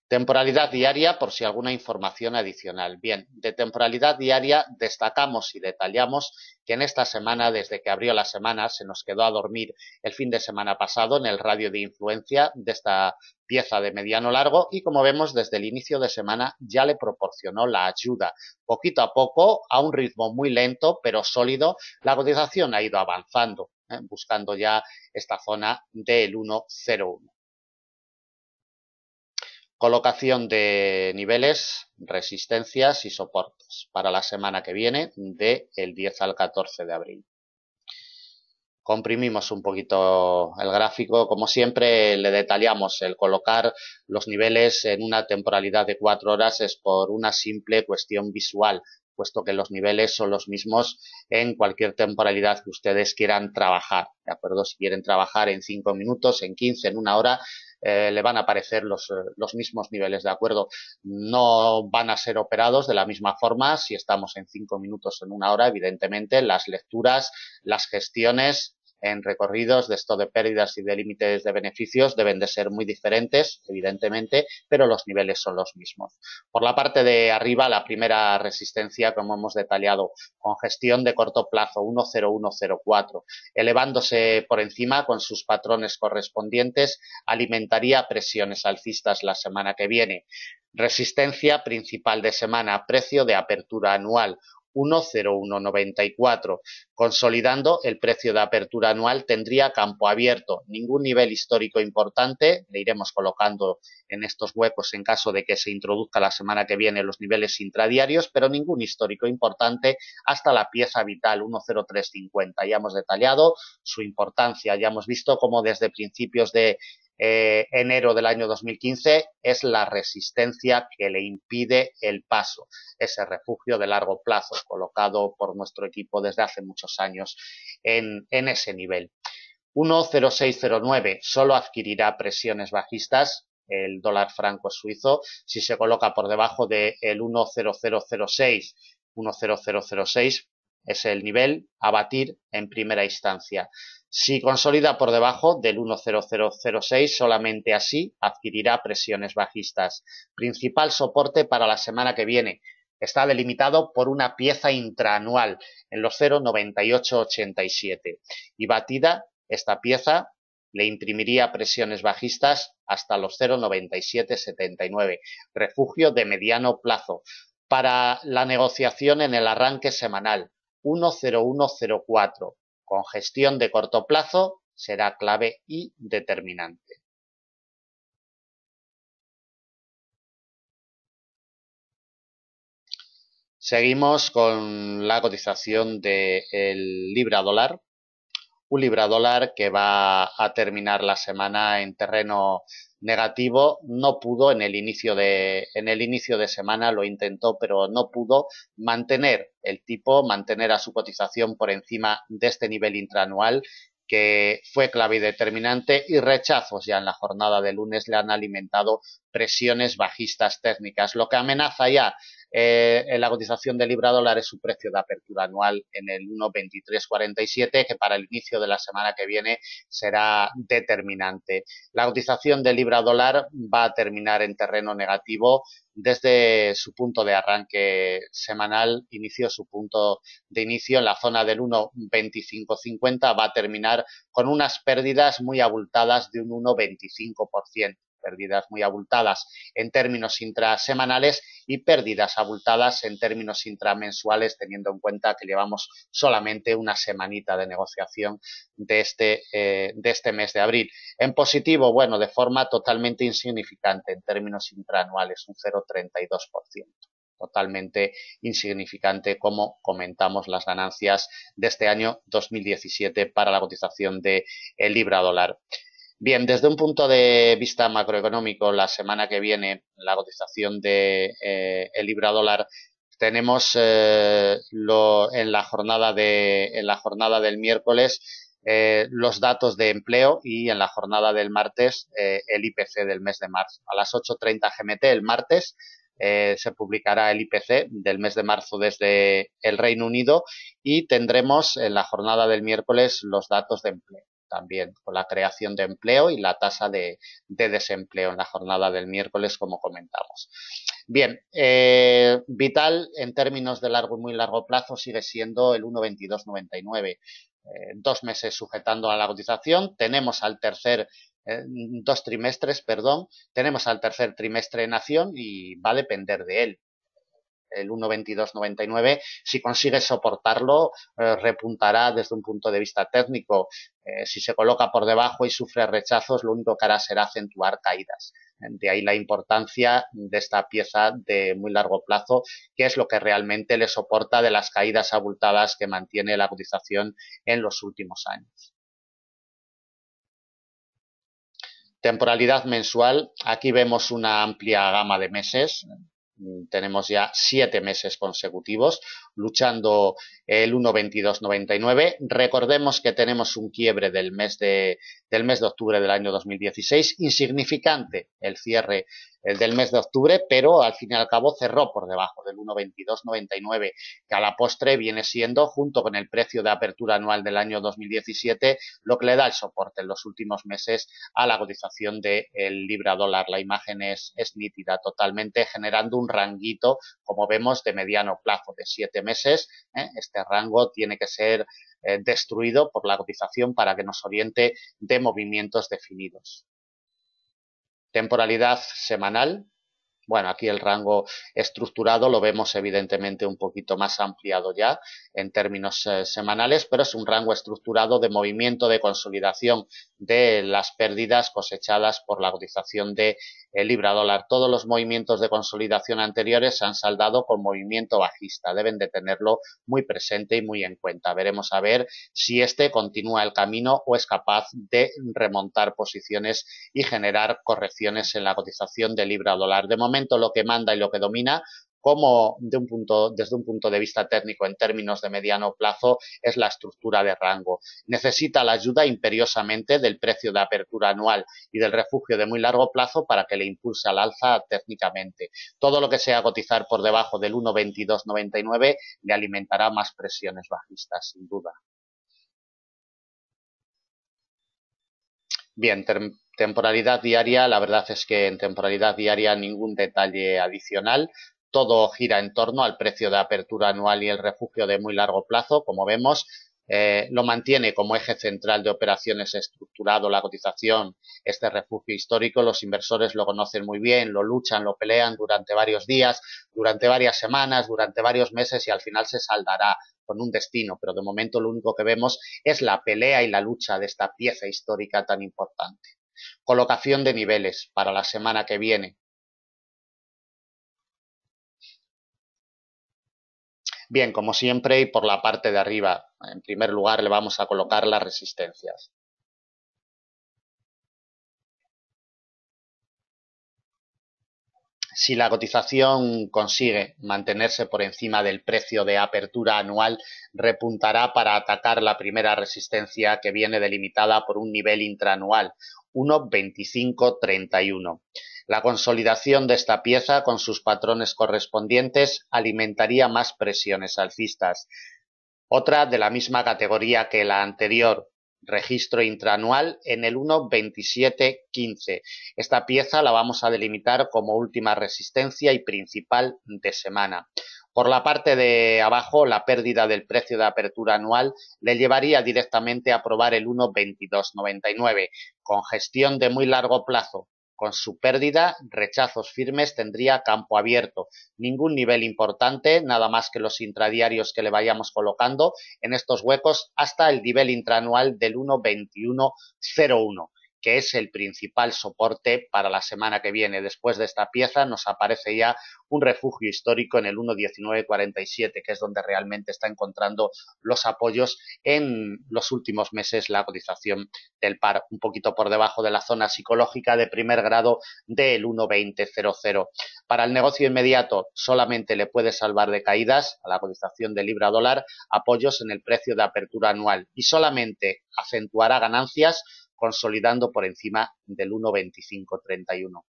Temporalidad diaria, por si alguna información adicional. Bien, de temporalidad diaria destacamos y detallamos que en esta semana, desde que abrió la semana, se nos quedó a dormir el fin de semana pasado en el radio de influencia de esta pieza de mediano largo, y como vemos, desde el inicio de semana ya le proporcionó la ayuda. Poquito a poco, a un ritmo muy lento pero sólido, la cotización ha ido avanzando, buscando ya esta zona del 1,01. Colocación de niveles, resistencias y soportes para la semana que viene, del 10 al 14 de abril. Comprimimos un poquito el gráfico. Como siempre, le detallamos el colocar los niveles en una temporalidad de 4 horas es por una simple cuestión visual, puesto que los niveles son los mismos en cualquier temporalidad que ustedes quieran trabajar, ¿de acuerdo? Si quieren trabajar en 5 minutos, en 15, en una hora, le van a aparecer los mismos niveles, ¿de acuerdo? No van a ser operados de la misma forma si estamos en 5 minutos o en una hora. Evidentemente, las lecturas, las gestiones en recorridos de esto de pérdidas y de límites de beneficios deben de ser muy diferentes, evidentemente, pero los niveles son los mismos. Por la parte de arriba, la primera resistencia, como hemos detallado, con gestión de corto plazo 10104, elevándose por encima con sus patrones correspondientes, alimentaría presiones alcistas la semana que viene. Resistencia principal de semana, precio de apertura anual 10194. Consolidando el precio de apertura anual tendría campo abierto, ningún nivel histórico importante, le iremos colocando en estos huecos en caso de que se introduzca la semana que viene los niveles intradiarios, pero ningún histórico importante hasta la pieza vital 10350. Ya hemos detallado su importancia, ya hemos visto cómo desde principios de enero del año 2015 es la resistencia que le impide el paso, ese refugio de largo plazo colocado por nuestro equipo desde hace muchos años en ese nivel. 10609 solo adquirirá presiones bajistas el dólar franco suizo si se coloca por debajo del 10006. 10006 es el nivel a batir en primera instancia. Si consolida por debajo del 10006, solamente así adquirirá presiones bajistas. Principal soporte para la semana que viene. Está delimitado por una pieza intraanual en los 0,9887 y batida esta pieza le imprimiría presiones bajistas hasta los 0,9779, refugio de mediano plazo. Para la negociación en el arranque semanal, 10104, con gestión de corto plazo, será clave y determinante. Seguimos con la cotización del libra dólar. Un libra dólar que va a terminar la semana en terreno negativo. No pudo en el inicio de semana, lo intentó, pero no pudo mantener el tipo, mantener a su cotización por encima de este nivel intraanual, que fue clave y determinante, y rechazos ya en la jornada de lunes le han alimentado presiones bajistas técnicas. Lo que amenaza ya en la cotización de libra dólar es su precio de apertura anual en el 1,2347, que para el inicio de la semana que viene será determinante. La cotización de libra dólar va a terminar en terreno negativo. Desde su punto de arranque semanal, inició su punto de inicio en la zona del 1,2550, va a terminar con unas pérdidas muy abultadas de un 1,25%. Pérdidas muy abultadas en términos intrasemanales y pérdidas abultadas en términos intramensuales, teniendo en cuenta que llevamos solamente una semanita de negociación de este mes de abril. En positivo, bueno, de forma totalmente insignificante en términos intraanuales, un 0,32%. Totalmente insignificante, como comentamos, las ganancias de este año 2017 para la cotización de el libra dólar. Bien, desde un punto de vista macroeconómico, la semana que viene la cotización de el libra dólar tenemos en la jornada del miércoles los datos de empleo, y en la jornada del martes el IPC del mes de marzo. A las 8:30 GMT el martes se publicará el IPC del mes de marzo desde el Reino Unido, y tendremos en la jornada del miércoles los datos de empleo también, con la creación de empleo y la tasa de desempleo en la jornada del miércoles, como comentamos. Bien, vital en términos de largo y muy largo plazo sigue siendo el 1,2299. 2 meses sujetando a la cotización. Tenemos al tercer 2 trimestres, perdón, tenemos al tercer trimestre en acción y va a depender de él. El 1,2299, si consigue soportarlo, repuntará desde un punto de vista técnico. Si se coloca por debajo y sufre rechazos, lo único que hará será acentuar caídas. De ahí la importancia de esta pieza de muy largo plazo, que es lo que realmente le soporta de las caídas abultadas que mantiene la cotización en los últimos años. Temporalidad mensual, aquí vemos una amplia gama de meses. Tenemos ya 7 meses consecutivos luchando el 1,2299. Recordemos que tenemos un quiebre del mes de octubre del año 2016, insignificante el cierre del mes de octubre, pero al fin y al cabo cerró por debajo del 1,2299, que a la postre viene siendo, junto con el precio de apertura anual del año 2017, lo que le da el soporte en los últimos meses a la cotización del libra dólar. La imagen es nítida totalmente, generando un ranguito, como vemos, de mediano plazo de 7 meses. Este rango tiene que ser destruido por la cotización para que nos oriente de movimientos definidos. Temporalidad semanal. Bueno, aquí el rango estructurado lo vemos evidentemente un poquito más ampliado ya en términos semanales, pero es un rango estructurado de movimiento de consolidación de las pérdidas cosechadas por la cotización de libra dólar. Todos los movimientos de consolidación anteriores se han saldado con movimiento bajista. Deben de tenerlo muy presente y muy en cuenta. Veremos a ver si este continúa el camino o es capaz de remontar posiciones y generar correcciones en la cotización de libra dólar. De momento, lo que manda y lo que domina, como desde un punto de vista técnico en términos de mediano plazo, es la estructura de rango. Necesita la ayuda imperiosamente del precio de apertura anual y del refugio de muy largo plazo para que le impulse al alza técnicamente. Todo lo que sea cotizar por debajo del 1,2299 le alimentará más presiones bajistas, sin duda. Bien, temporalidad diaria, la verdad es que en temporalidad diaria ningún detalle adicional. Todo gira en torno al precio de apertura anual y el refugio de muy largo plazo, como vemos. Lo mantiene como eje central de operaciones estructurado la cotización, este refugio histórico. Los inversores lo conocen muy bien, lo luchan, lo pelean durante varios días, durante varias semanas, durante varios meses y al final se saldará con un destino, pero de momento lo único que vemos es la pelea y la lucha de esta pieza histórica tan importante. Colocación de niveles para la semana que viene. Bien, como siempre, y por la parte de arriba, en primer lugar le vamos a colocar las resistencias. Si la cotización consigue mantenerse por encima del precio de apertura anual, repuntará para atacar la primera resistencia, que viene delimitada por un nivel intraanual, 1,2531. La consolidación de esta pieza con sus patrones correspondientes alimentaría más presiones alcistas. Otra de la misma categoría que la anterior, registro intraanual en el 1,2715. Esta pieza la vamos a delimitar como última resistencia y principal de semana. Por la parte de abajo, la pérdida del precio de apertura anual le llevaría directamente a probar el 1,2299. Con gestión de muy largo plazo, con su pérdida, rechazos firmes, tendría campo abierto. Ningún nivel importante, nada más que los intradiarios que le vayamos colocando en estos huecos hasta el nivel intraanual del 1,2101, que es el principal soporte para la semana que viene. Después de esta pieza nos aparece ya un refugio histórico en el 1,1947, que es donde realmente está encontrando los apoyos en los últimos meses la cotización del par, un poquito por debajo de la zona psicológica de primer grado del 1,2000. Para el negocio inmediato solamente le puede salvar de caídas a la cotización de libra dólar apoyos en el precio de apertura anual y solamente acentuará ganancias consolidando por encima del 1,2531.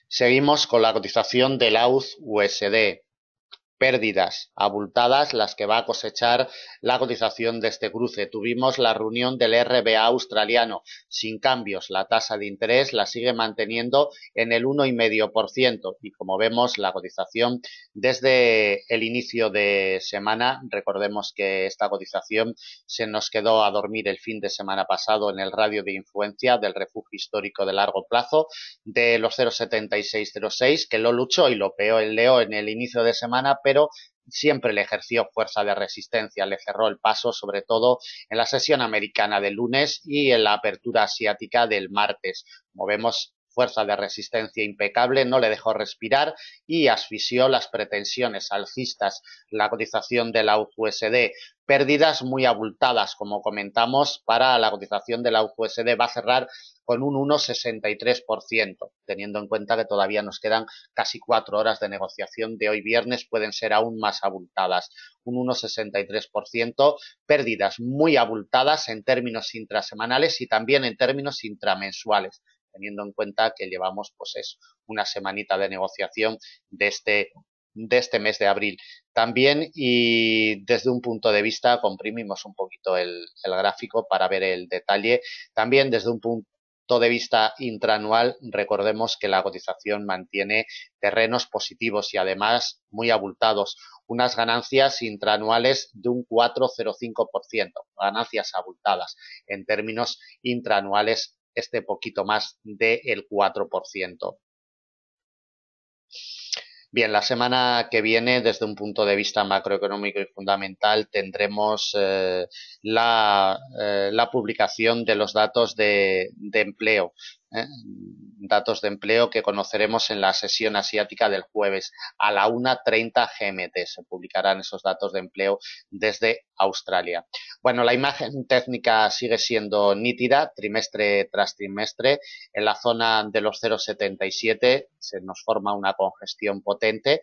Seguimos con la cotización del AUD USD. Pérdidas abultadas las que va a cosechar la cotización de este cruce. Tuvimos la reunión del RBA australiano sin cambios. La tasa de interés la sigue manteniendo en el 1,5% y como vemos la cotización desde el inicio de semana, recordemos que esta cotización se nos quedó a dormir el fin de semana pasado en el radio de influencia del refugio histórico de largo plazo de los 0,7606, que lo luchó y lo peleó en el inicio de semana, pero siempre le ejerció fuerza de resistencia, le cerró el paso, sobre todo en la sesión americana del lunes y en la apertura asiática del martes. Como vemos, fuerza de resistencia impecable, no le dejó respirar y asfixió las pretensiones alcistas. La cotización de la USD, pérdidas muy abultadas, como comentamos, para la cotización de la USD va a cerrar con un 1,63%, teniendo en cuenta que todavía nos quedan casi 4 horas de negociación de hoy viernes, pueden ser aún más abultadas. Un 1,63%, pérdidas muy abultadas en términos intrasemanales y también en términos intramensuales, teniendo en cuenta que llevamos pues es una semanita de negociación de este mes de abril. También, y desde un punto de vista, comprimimos un poquito el gráfico para ver el detalle, también desde un punto de vista intraanual, recordemos que la cotización mantiene terrenos positivos y además muy abultados, unas ganancias intraanuales de un 4,05%, ganancias abultadas en términos intraanuales, este poquito más del 4%. Bien, la semana que viene, desde un punto de vista macroeconómico y fundamental, tendremos la publicación de los datos de empleo. Datos de empleo que conoceremos en la sesión asiática del jueves a la 1:30 GMT. Se publicarán esos datos de empleo desde Australia. Bueno, la imagen técnica sigue siendo nítida, trimestre tras trimestre. En la zona de los 0,77 se nos forma una congestión potente.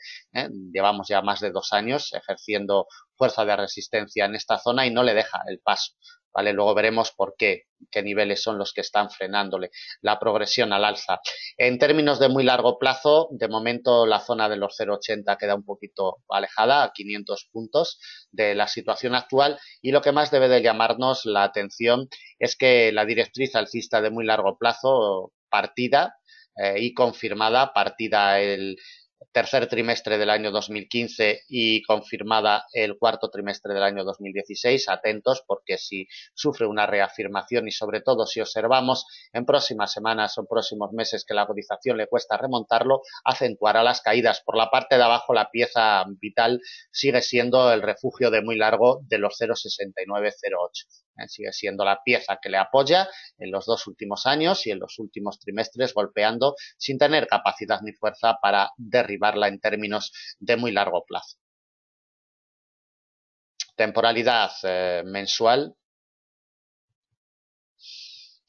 Llevamos ya más de 2 años ejerciendo fuerza de resistencia en esta zona y no le deja el paso. ¿Vale? Luego veremos por qué niveles son los que están frenándole la progresión al alza. En términos de muy largo plazo, de momento la zona de los 0,80 queda un poquito alejada, a 500 puntos de la situación actual, y lo que más debe de llamarnos la atención es que la directriz alcista de muy largo plazo, partida y confirmada, partida el tercer trimestre del año 2015 y confirmada el cuarto trimestre del año 2016. Atentos, porque si sufre una reafirmación y sobre todo si observamos en próximas semanas o próximos meses que la cotización le cuesta remontarlo, acentuará las caídas. Por la parte de abajo, la pieza vital sigue siendo el refugio de muy largo de los 0,6908. Sigue siendo la pieza que le apoya en los 2 últimos años y en los últimos trimestres, golpeando sin tener capacidad ni fuerza para derribarla en términos de muy largo plazo. Temporalidad mensual.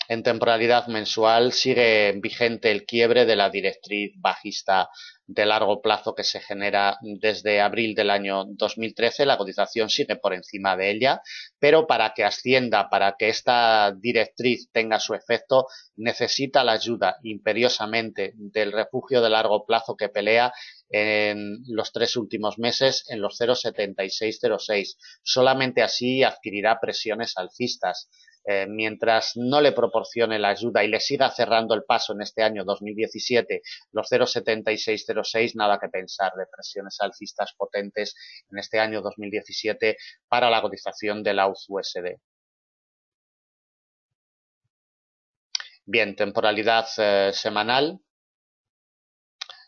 En temporalidad mensual sigue vigente el quiebre de la directriz bajista de largo plazo que se genera desde abril del año 2013. La cotización sigue por encima de ella, pero para que ascienda, para que esta directriz tenga su efecto, necesita la ayuda imperiosamente del refugio de largo plazo que pelea en los 3 últimos meses en los 0,7606. Solamente así adquirirá presiones alcistas. Mientras no le proporcione la ayuda y le siga cerrando el paso en este año 2017 los 0,7606, nada que pensar de presiones alcistas potentes en este año 2017 para la cotización de la USD. Bien, temporalidad semanal.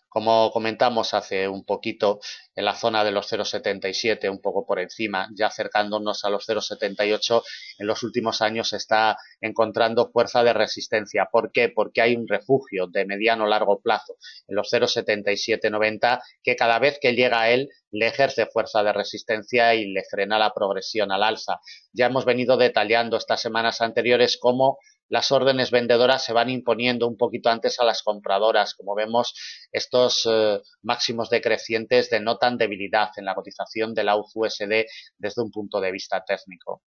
Como comentamos hace un poquito, en la zona de los 0,77, un poco por encima, ya acercándonos a los 0,78, en los últimos años se está encontrando fuerza de resistencia. ¿Por qué? Porque hay un refugio de mediano largo plazo en los 0,7790 que cada vez que llega a él le ejerce fuerza de resistencia y le frena la progresión al alza. Ya hemos venido detallando estas semanas anteriores cómo las órdenes vendedoras se van imponiendo un poquito antes a las compradoras. Como vemos, estos máximos decrecientes denotan debilidad en la cotización de la USD desde un punto de vista técnico.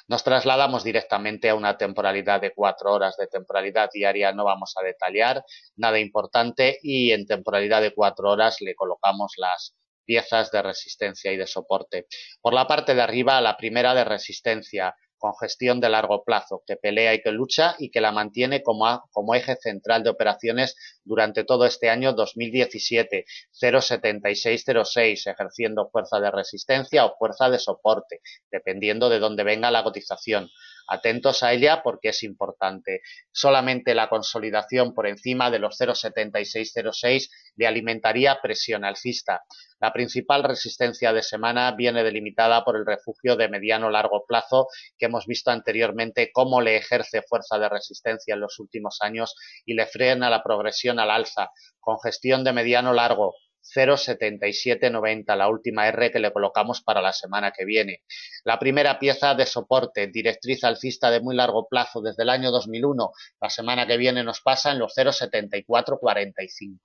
Nos trasladamos directamente a una temporalidad de 4 horas. De temporalidad diaria no vamos a detallar nada importante, y en temporalidad de 4 horas le colocamos las piezas de resistencia y de soporte. Por la parte de arriba, la primera de resistencia, congestión de largo plazo, que pelea y que lucha y que la mantiene como eje central de operaciones durante todo este año 2017, 0,7606, ejerciendo fuerza de resistencia o fuerza de soporte, dependiendo de dónde venga la cotización. Atentos a ella porque es importante. Solamente la consolidación por encima de los 0,7606 le alimentaría presión alcista. La principal resistencia de semana viene delimitada por el refugio de mediano-largo plazo que hemos visto anteriormente cómo le ejerce fuerza de resistencia en los últimos años y le frena la progresión al alza. Congestión de mediano-largo 0,7790, la última R que le colocamos para la semana que viene. La primera pieza de soporte, directriz alcista de muy largo plazo desde el año 2001, la semana que viene nos pasa en los 0,7445.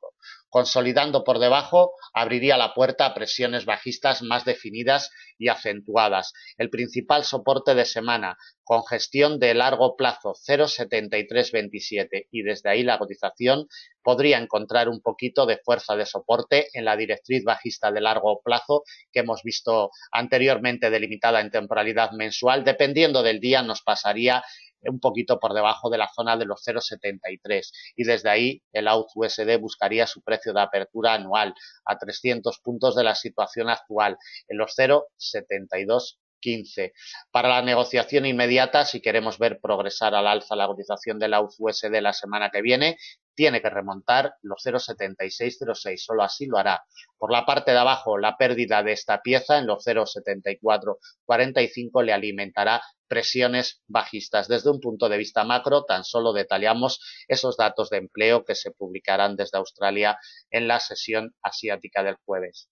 Consolidando por debajo, abriría la puerta a presiones bajistas más definidas y acentuadas. El principal soporte de semana, congestión de largo plazo 0,7327 y desde ahí la cotización podría encontrar un poquito de fuerza de soporte en la directriz bajista de largo plazo que hemos visto anteriormente delimitada en temporalidad mensual. Dependiendo del día nos pasaría un poquito por debajo de la zona de los 0,73 y desde ahí el AUD-USD buscaría su precio de apertura anual a 300 puntos de la situación actual en los 0,7215. Para la negociación inmediata, si queremos ver progresar al alza la cotización del AUD-USD la semana que viene, tiene que remontar los 0,7606, solo así lo hará. Por la parte de abajo, la pérdida de esta pieza en los 0,7445 le alimentará presiones bajistas. Desde un punto de vista macro, tan solo detallamos esos datos de empleo que se publicarán desde Australia en la sesión asiática del jueves.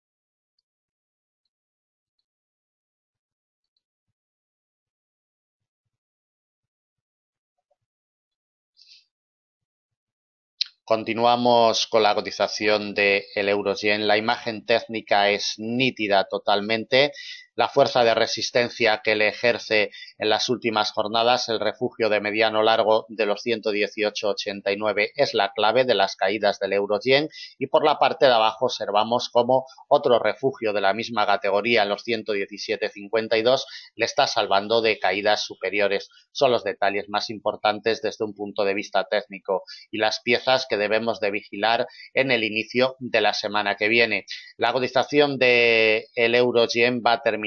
Continuamos con la cotización del euro-yen. La imagen técnica es nítida totalmente. La fuerza de resistencia que le ejerce en las últimas jornadas, el refugio de mediano largo de los 118,89 es la clave de las caídas del euro-yen y por la parte de abajo observamos como otro refugio de la misma categoría en los 117,52 le está salvando de caídas superiores. Son los detalles más importantes desde un punto de vista técnico y las piezas que debemos de vigilar en el inicio de la semana que viene. La cotización del euro-yen va a terminar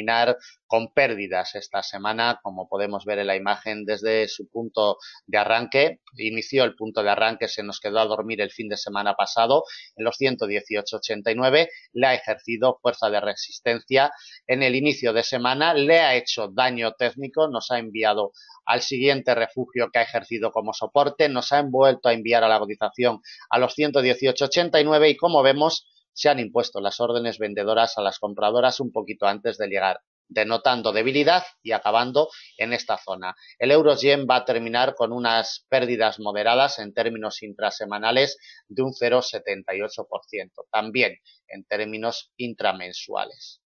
con pérdidas esta semana, como podemos ver en la imagen desde su punto de arranque. Inició el punto de arranque, se nos quedó a dormir el fin de semana pasado en los 118,89, le ha ejercido fuerza de resistencia en el inicio de semana, le ha hecho daño técnico, nos ha enviado al siguiente refugio que ha ejercido como soporte, nos han vuelto a enviar a la cotización a los 118,89 y como vemos se han impuesto las órdenes vendedoras a las compradoras un poquito antes de llegar, denotando debilidad y acabando en esta zona. El euro-yen va a terminar con unas pérdidas moderadas en términos intrasemanales de un 0,78%, también en términos intramensuales.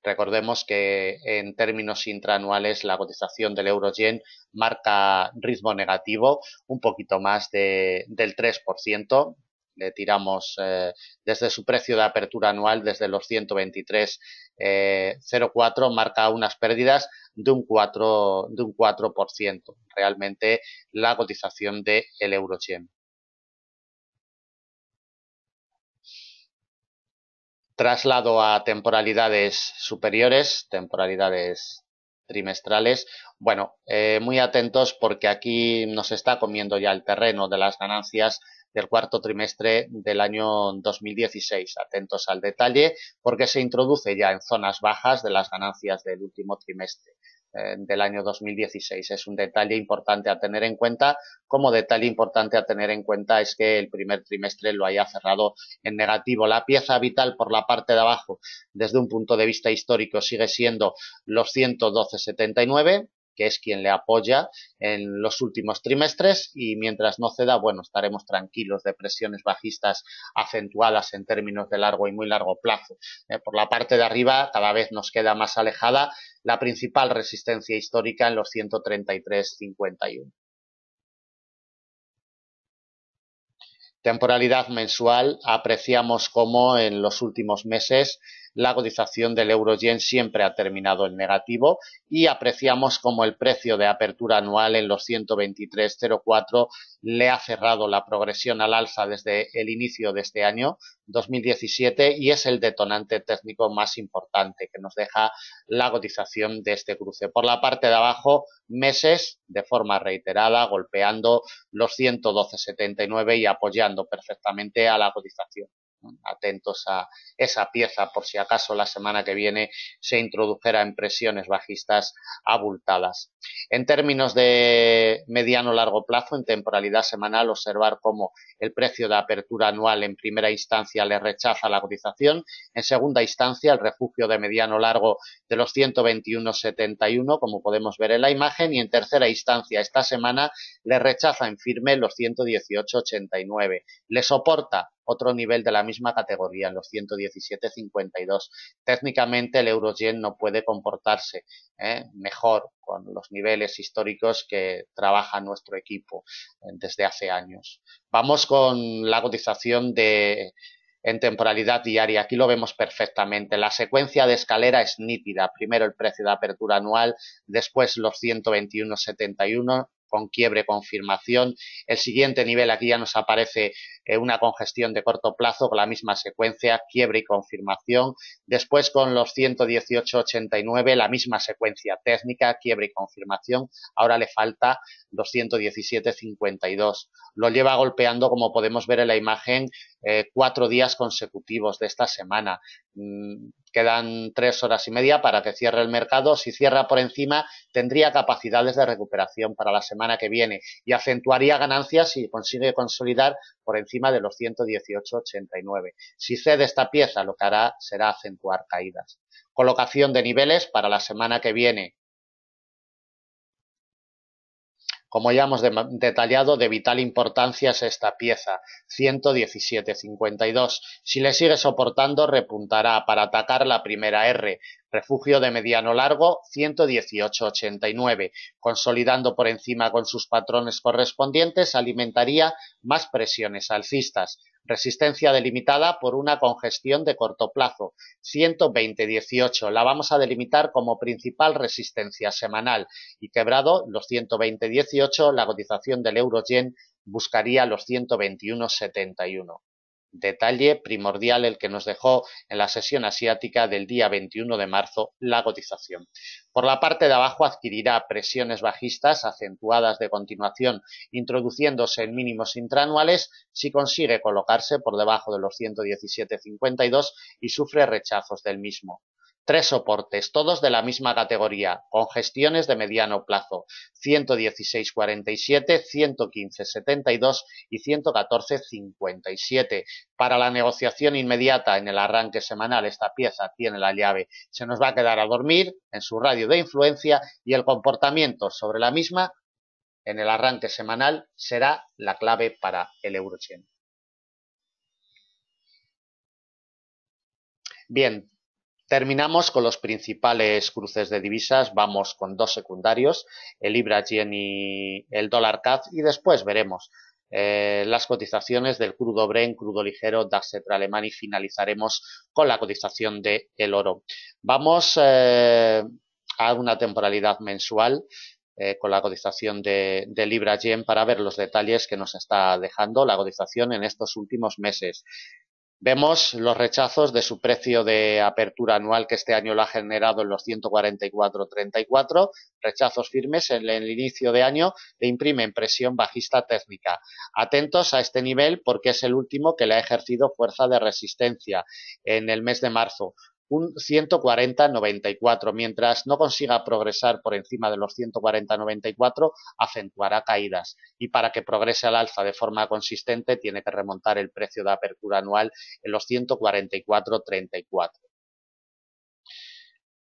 Recordemos que en términos intraanuales la cotización del euro-yen marca ritmo negativo, un poquito más del 3%. Le tiramos desde su precio de apertura anual, desde los 123,04, marca unas pérdidas de un 4%. Realmente la cotización del euro-yen. Traslado a temporalidades superiores, temporalidades trimestrales. Bueno, muy atentos porque aquí nos está comiendo ya el terreno de las ganancias del cuarto trimestre del año 2016. Atentos al detalle porque se introduce ya en zonas bajas de las ganancias del último trimestre del año 2016. Es un detalle importante a tener en cuenta. Como detalle importante a tener en cuenta es que el primer trimestre lo haya cerrado en negativo. La pieza vital por la parte de abajo, desde un punto de vista histórico, sigue siendo los 112,79, que es quien le apoya en los últimos trimestres y mientras no ceda, bueno, estaremos tranquilos de presiones bajistas acentuadas en términos de largo y muy largo plazo. Por la parte de arriba cada vez nos queda más alejada la principal resistencia histórica en los 133,51. Temporalidad mensual, apreciamos cómo en los últimos meses la cotización del euro-yen siempre ha terminado en negativo y apreciamos como el precio de apertura anual en los 123,04 le ha cerrado la progresión al alza desde el inicio de este año 2017 y es el detonante técnico más importante que nos deja la cotización de este cruce. Por la parte de abajo, meses de forma reiterada golpeando los 112,79 y apoyando perfectamente a la cotización. Atentos a esa pieza por si acaso la semana que viene se introdujera en presiones bajistas abultadas. En términos de mediano largo plazo, en temporalidad semanal, observar cómo el precio de apertura anual en primera instancia le rechaza la cotización, en segunda instancia el refugio de mediano largo de los 121,71 como podemos ver en la imagen y en tercera instancia esta semana le rechaza en firme los 118,89. Le soporta otro nivel de la misma categoría en los 117,52. Técnicamente el euro-yen no puede comportarse mejor con los niveles históricos que trabaja nuestro equipo desde hace años. Vamos con la cotización en temporalidad diaria. Aquí lo vemos perfectamente. La secuencia de escalera es nítida. Primero el precio de apertura anual, después los 121,71 con quiebre, confirmación. El siguiente nivel, aquí ya nos aparece una congestión de corto plazo con la misma secuencia, quiebre y confirmación. Después con los 118,89, la misma secuencia técnica, quiebre y confirmación. Ahora le falta los 117,52. Lo lleva golpeando, como podemos ver en la imagen, 4 días consecutivos de esta semana. Quedan 3 horas y media para que cierre el mercado. Si cierra por encima, tendría capacidades de recuperación para la semana que viene y acentuaría ganancias si consigue consolidar por encima de los 118,89. Si cede esta pieza, lo que hará será acentuar caídas. Colocación de niveles para la semana que viene. Como ya hemos detallado, de vital importancia es esta pieza, 117,52. Si le sigue soportando, repuntará para atacar la primera R, refugio de mediano largo, 118,89. Consolidando por encima con sus patrones correspondientes, alimentaría más presiones alcistas. Resistencia delimitada por una congestión de corto plazo, 120,18. La vamos a delimitar como principal resistencia semanal y quebrado los 120,18, la cotización del euro-yen buscaría los 121,71. Detalle primordial el que nos dejó en la sesión asiática del día 21 de marzo la cotización. Por la parte de abajo adquirirá presiones bajistas acentuadas de continuación, introduciéndose en mínimos intraanuales si consigue colocarse por debajo de los 117,52 y sufre rechazos del mismo. 3 soportes, todos de la misma categoría, con gestiones de mediano plazo, 116,47, 115,72 y 114,57. Para la negociación inmediata en el arranque semanal, esta pieza tiene la llave. Se nos va a quedar a dormir en su radio de influencia y el comportamiento sobre la misma en el arranque semanal será la clave para el euro-yen. Bien. Terminamos con los principales cruces de divisas, vamos con 2 secundarios, el libra-yen y el dólar-CAD y después veremos las cotizaciones del crudo Brent, crudo ligero, DAX alemán y finalizaremos con la cotización del oro. Vamos a una temporalidad mensual con la cotización de libra-yen para ver los detalles que nos está dejando la cotización en estos últimos meses. Vemos los rechazos de su precio de apertura anual que este año lo ha generado en los 144,34, rechazos firmes en el inicio de año le imprimen presión bajista técnica. Atentos a este nivel porque es el último que le ha ejercido fuerza de resistencia en el mes de marzo. Un 140,94. Mientras no consiga progresar por encima de los 140,94, acentuará caídas. Y para que progrese al alza de forma consistente, tiene que remontar el precio de apertura anual en los 144,34.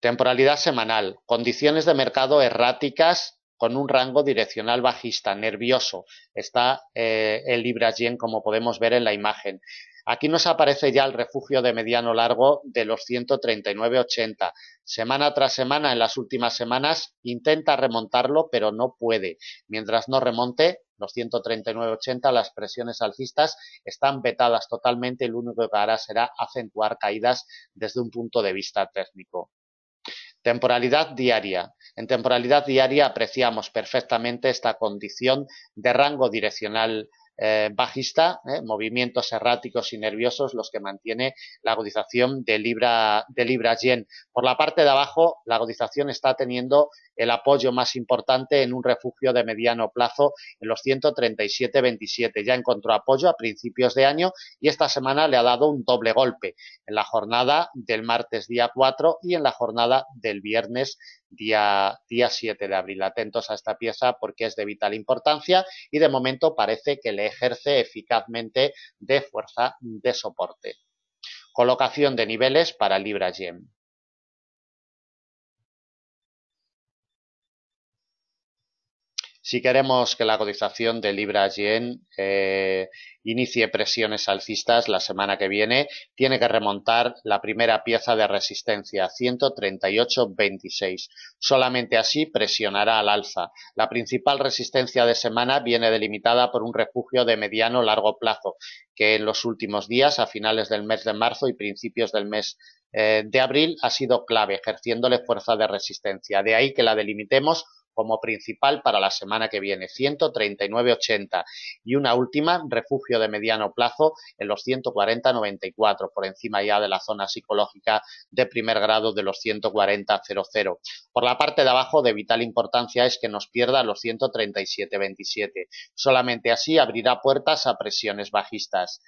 Temporalidad semanal. Condiciones de mercado erráticas con un rango direccional bajista, nervioso. Está el libra-yen como podemos ver en la imagen. Aquí nos aparece ya el refugio de mediano largo de los 139,80. Semana tras semana, en las últimas semanas, intenta remontarlo, pero no puede. Mientras no remonte los 139,80, las presiones alcistas están vetadas totalmente y lo único que hará será acentuar caídas desde un punto de vista técnico. Temporalidad diaria. En temporalidad diaria apreciamos perfectamente esta condición de rango direccional bajista, movimientos erráticos y nerviosos los que mantiene la cotización de libra-yen. Por la parte de abajo, la cotización está teniendo el apoyo más importante en un refugio de mediano plazo en los 137,27. Ya encontró apoyo a principios de año y esta semana le ha dado un doble golpe en la jornada del martes día 4 y en la jornada del viernes día 7 de abril. Atentos a esta pieza porque es de vital importancia y de momento parece que le ejerce eficazmente de fuerza de soporte. Colocación de niveles para libra-yen. Si queremos que la cotización de libra-yen inicie presiones alcistas la semana que viene, tiene que remontar la primera pieza de resistencia, 138,26. Solamente así presionará al alza. La principal resistencia de semana viene delimitada por un refugio de mediano largo plazo, que en los últimos días, a finales del mes de marzo y principios del mes de abril, ha sido clave, ejerciéndole fuerza de resistencia. De ahí que la delimitemos como principal para la semana que viene, 139,80 y una última, refugio de mediano plazo en los 140,94, por encima ya de la zona psicológica de primer grado de los 140,00. Por la parte de abajo, de vital importancia es que nos pierda los 137,27. Solamente así abrirá puertas a presiones bajistas.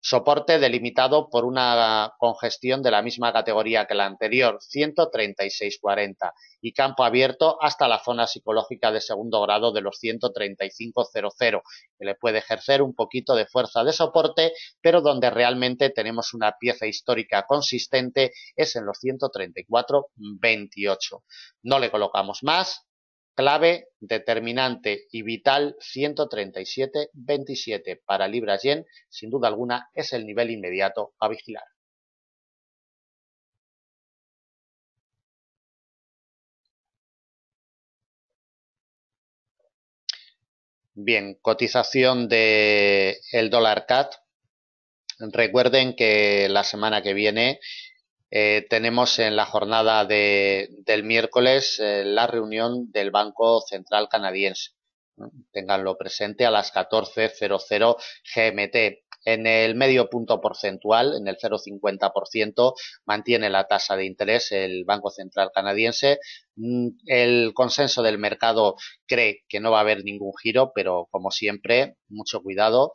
Soporte delimitado por una congestión de la misma categoría que la anterior, 136,40, y campo abierto hasta la zona psicológica de segundo grado de los 135,00, que le puede ejercer un poquito de fuerza de soporte, pero donde realmente tenemos una pieza histórica consistente es en los 134,28. No le colocamos más. Clave, determinante y vital 137,27 para libra-yen, sin duda alguna, es el nivel inmediato a vigilar. Bien, cotización de el dólar CAD. Recuerden que la semana que viene tenemos en la jornada del miércoles la reunión del Banco Central Canadiense. Ténganlo presente a las 14:00 GMT. En el medio punto porcentual, en el 0,50%, mantiene la tasa de interés el Banco Central Canadiense. El consenso del mercado cree que no va a haber ningún giro, pero como siempre, mucho cuidado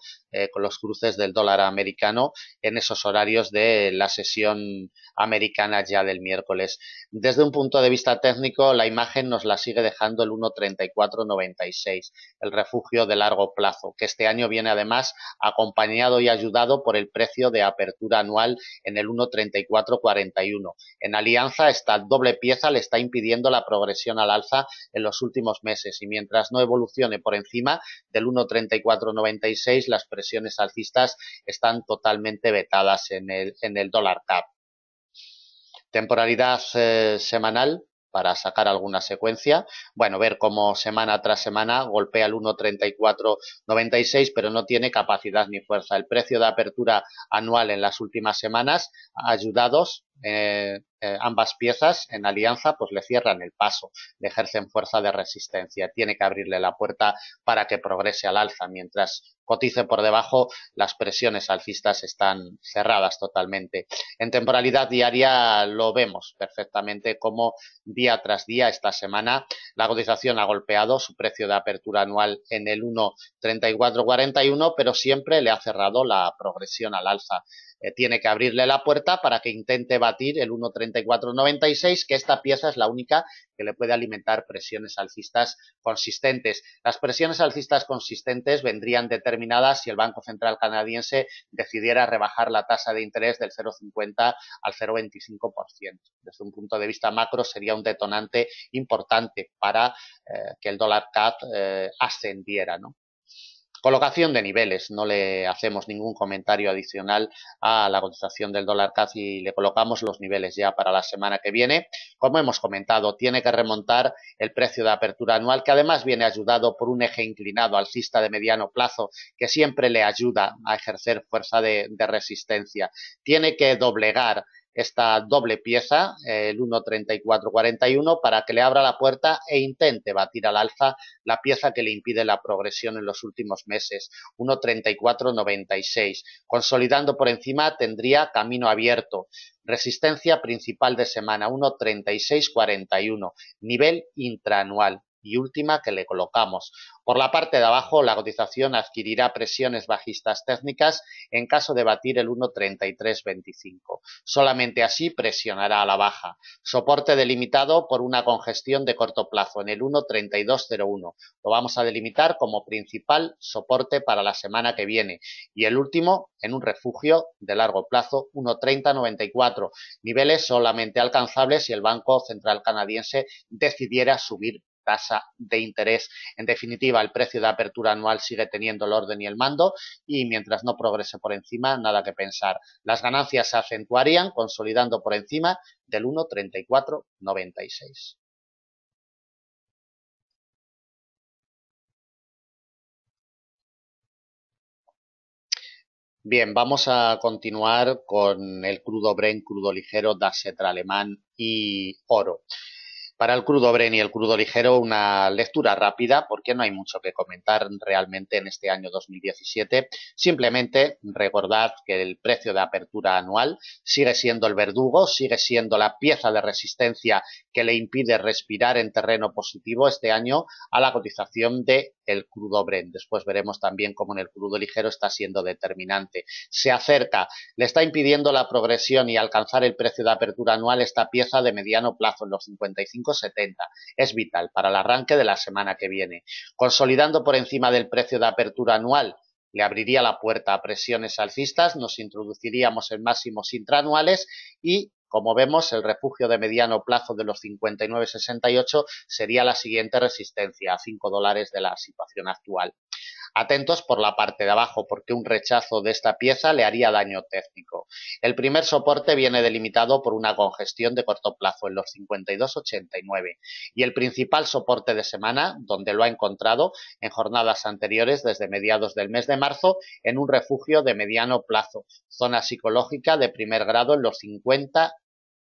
con los cruces del dólar americano en esos horarios de la sesión americana ya del miércoles. Desde un punto de vista técnico, la imagen nos la sigue dejando el 1,3496, el refugio de largo plazo, que este año viene además acompañado y ayudado por el precio de apertura anual en el 1,3441. En alianza, esta doble pieza le está impidiendo la progresión al alza en los últimos meses y mientras no evolucione por encima del 1,3496, las presiones alcistas están totalmente vetadas en el dólar CAD. Temporalidad semanal para sacar alguna secuencia. Bueno, ver cómo semana tras semana golpea el 1,3496, pero no tiene capacidad ni fuerza. El precio de apertura anual en las últimas semanas, ayudados ambas piezas en alianza, pues le cierran el paso, le ejercen fuerza de resistencia. Tiene que abrirle la puerta para que progrese al alza. Mientras cotice por debajo, las presiones alcistas están cerradas totalmente. En temporalidad diaria lo vemos perfectamente como día tras día esta semana la cotización ha golpeado su precio de apertura anual en el 1,3441, pero siempre le ha cerrado la progresión al alza. Tiene que abrirle la puerta para que intente batir el 1,3496, que esta pieza es la única que le puede alimentar presiones alcistas consistentes. Las presiones alcistas consistentes vendrían determinadas si el Banco Central Canadiense decidiera rebajar la tasa de interés del 0,50 al 0,25%. Desde un punto de vista macro sería un detonante importante para que el dólar CAD ascendiera, ¿no? Colocación de niveles, no le hacemos ningún comentario adicional a la cotización del dólar CAD y le colocamos los niveles ya para la semana que viene. Como hemos comentado, tiene que remontar el precio de apertura anual, que además viene ayudado por un eje inclinado alcista de mediano plazo que siempre le ayuda a ejercer fuerza de resistencia. Tiene que doblegar esta doble pieza, el 1.3441, para que le abra la puerta e intente batir al alza la pieza que le impide la progresión en los últimos meses, 1.3496. Consolidando por encima tendría camino abierto. Resistencia principal de semana, 1.3641, nivel intraanual. Y última que le colocamos. Por la parte de abajo, la cotización adquirirá presiones bajistas técnicas en caso de batir el 1.3325. Solamente así presionará a la baja. Soporte delimitado por una congestión de corto plazo en el 1.3201. Lo vamos a delimitar como principal soporte para la semana que viene. Y el último en un refugio de largo plazo, 1.3094. Niveles solamente alcanzables si el Banco Central Canadiense decidiera subir tasa de interés. En definitiva, el precio de apertura anual sigue teniendo el orden y el mando y mientras no progrese por encima, nada que pensar. Las ganancias se acentuarían consolidando por encima del 1.3496. Bien, vamos a continuar con el crudo Brent, crudo ligero, Dasetra alemán y oro. Para el crudo Brent y el crudo ligero, una lectura rápida, porque no hay mucho que comentar realmente en este año 2017. Simplemente recordad que el precio de apertura anual sigue siendo el verdugo, sigue siendo la pieza de resistencia que le impide respirar en terreno positivo este año a la cotización de el crudo Brent. Después veremos también cómo en el crudo ligero está siendo determinante. Se acerca, le está impidiendo la progresión y alcanzar el precio de apertura anual esta pieza de mediano plazo en los 55,70. Es vital para el arranque de la semana que viene. Consolidando por encima del precio de apertura anual, le abriría la puerta a presiones alcistas, nos introduciríamos en máximos intraanuales y como vemos, el refugio de mediano plazo de los 59,68 sería la siguiente resistencia a $5 de la situación actual. Atentos por la parte de abajo porque un rechazo de esta pieza le haría daño técnico. El primer soporte viene delimitado por una congestión de corto plazo en los 52,89 y el principal soporte de semana, donde lo ha encontrado en jornadas anteriores desde mediados del mes de marzo, en un refugio de mediano plazo, zona psicológica de primer grado en los 50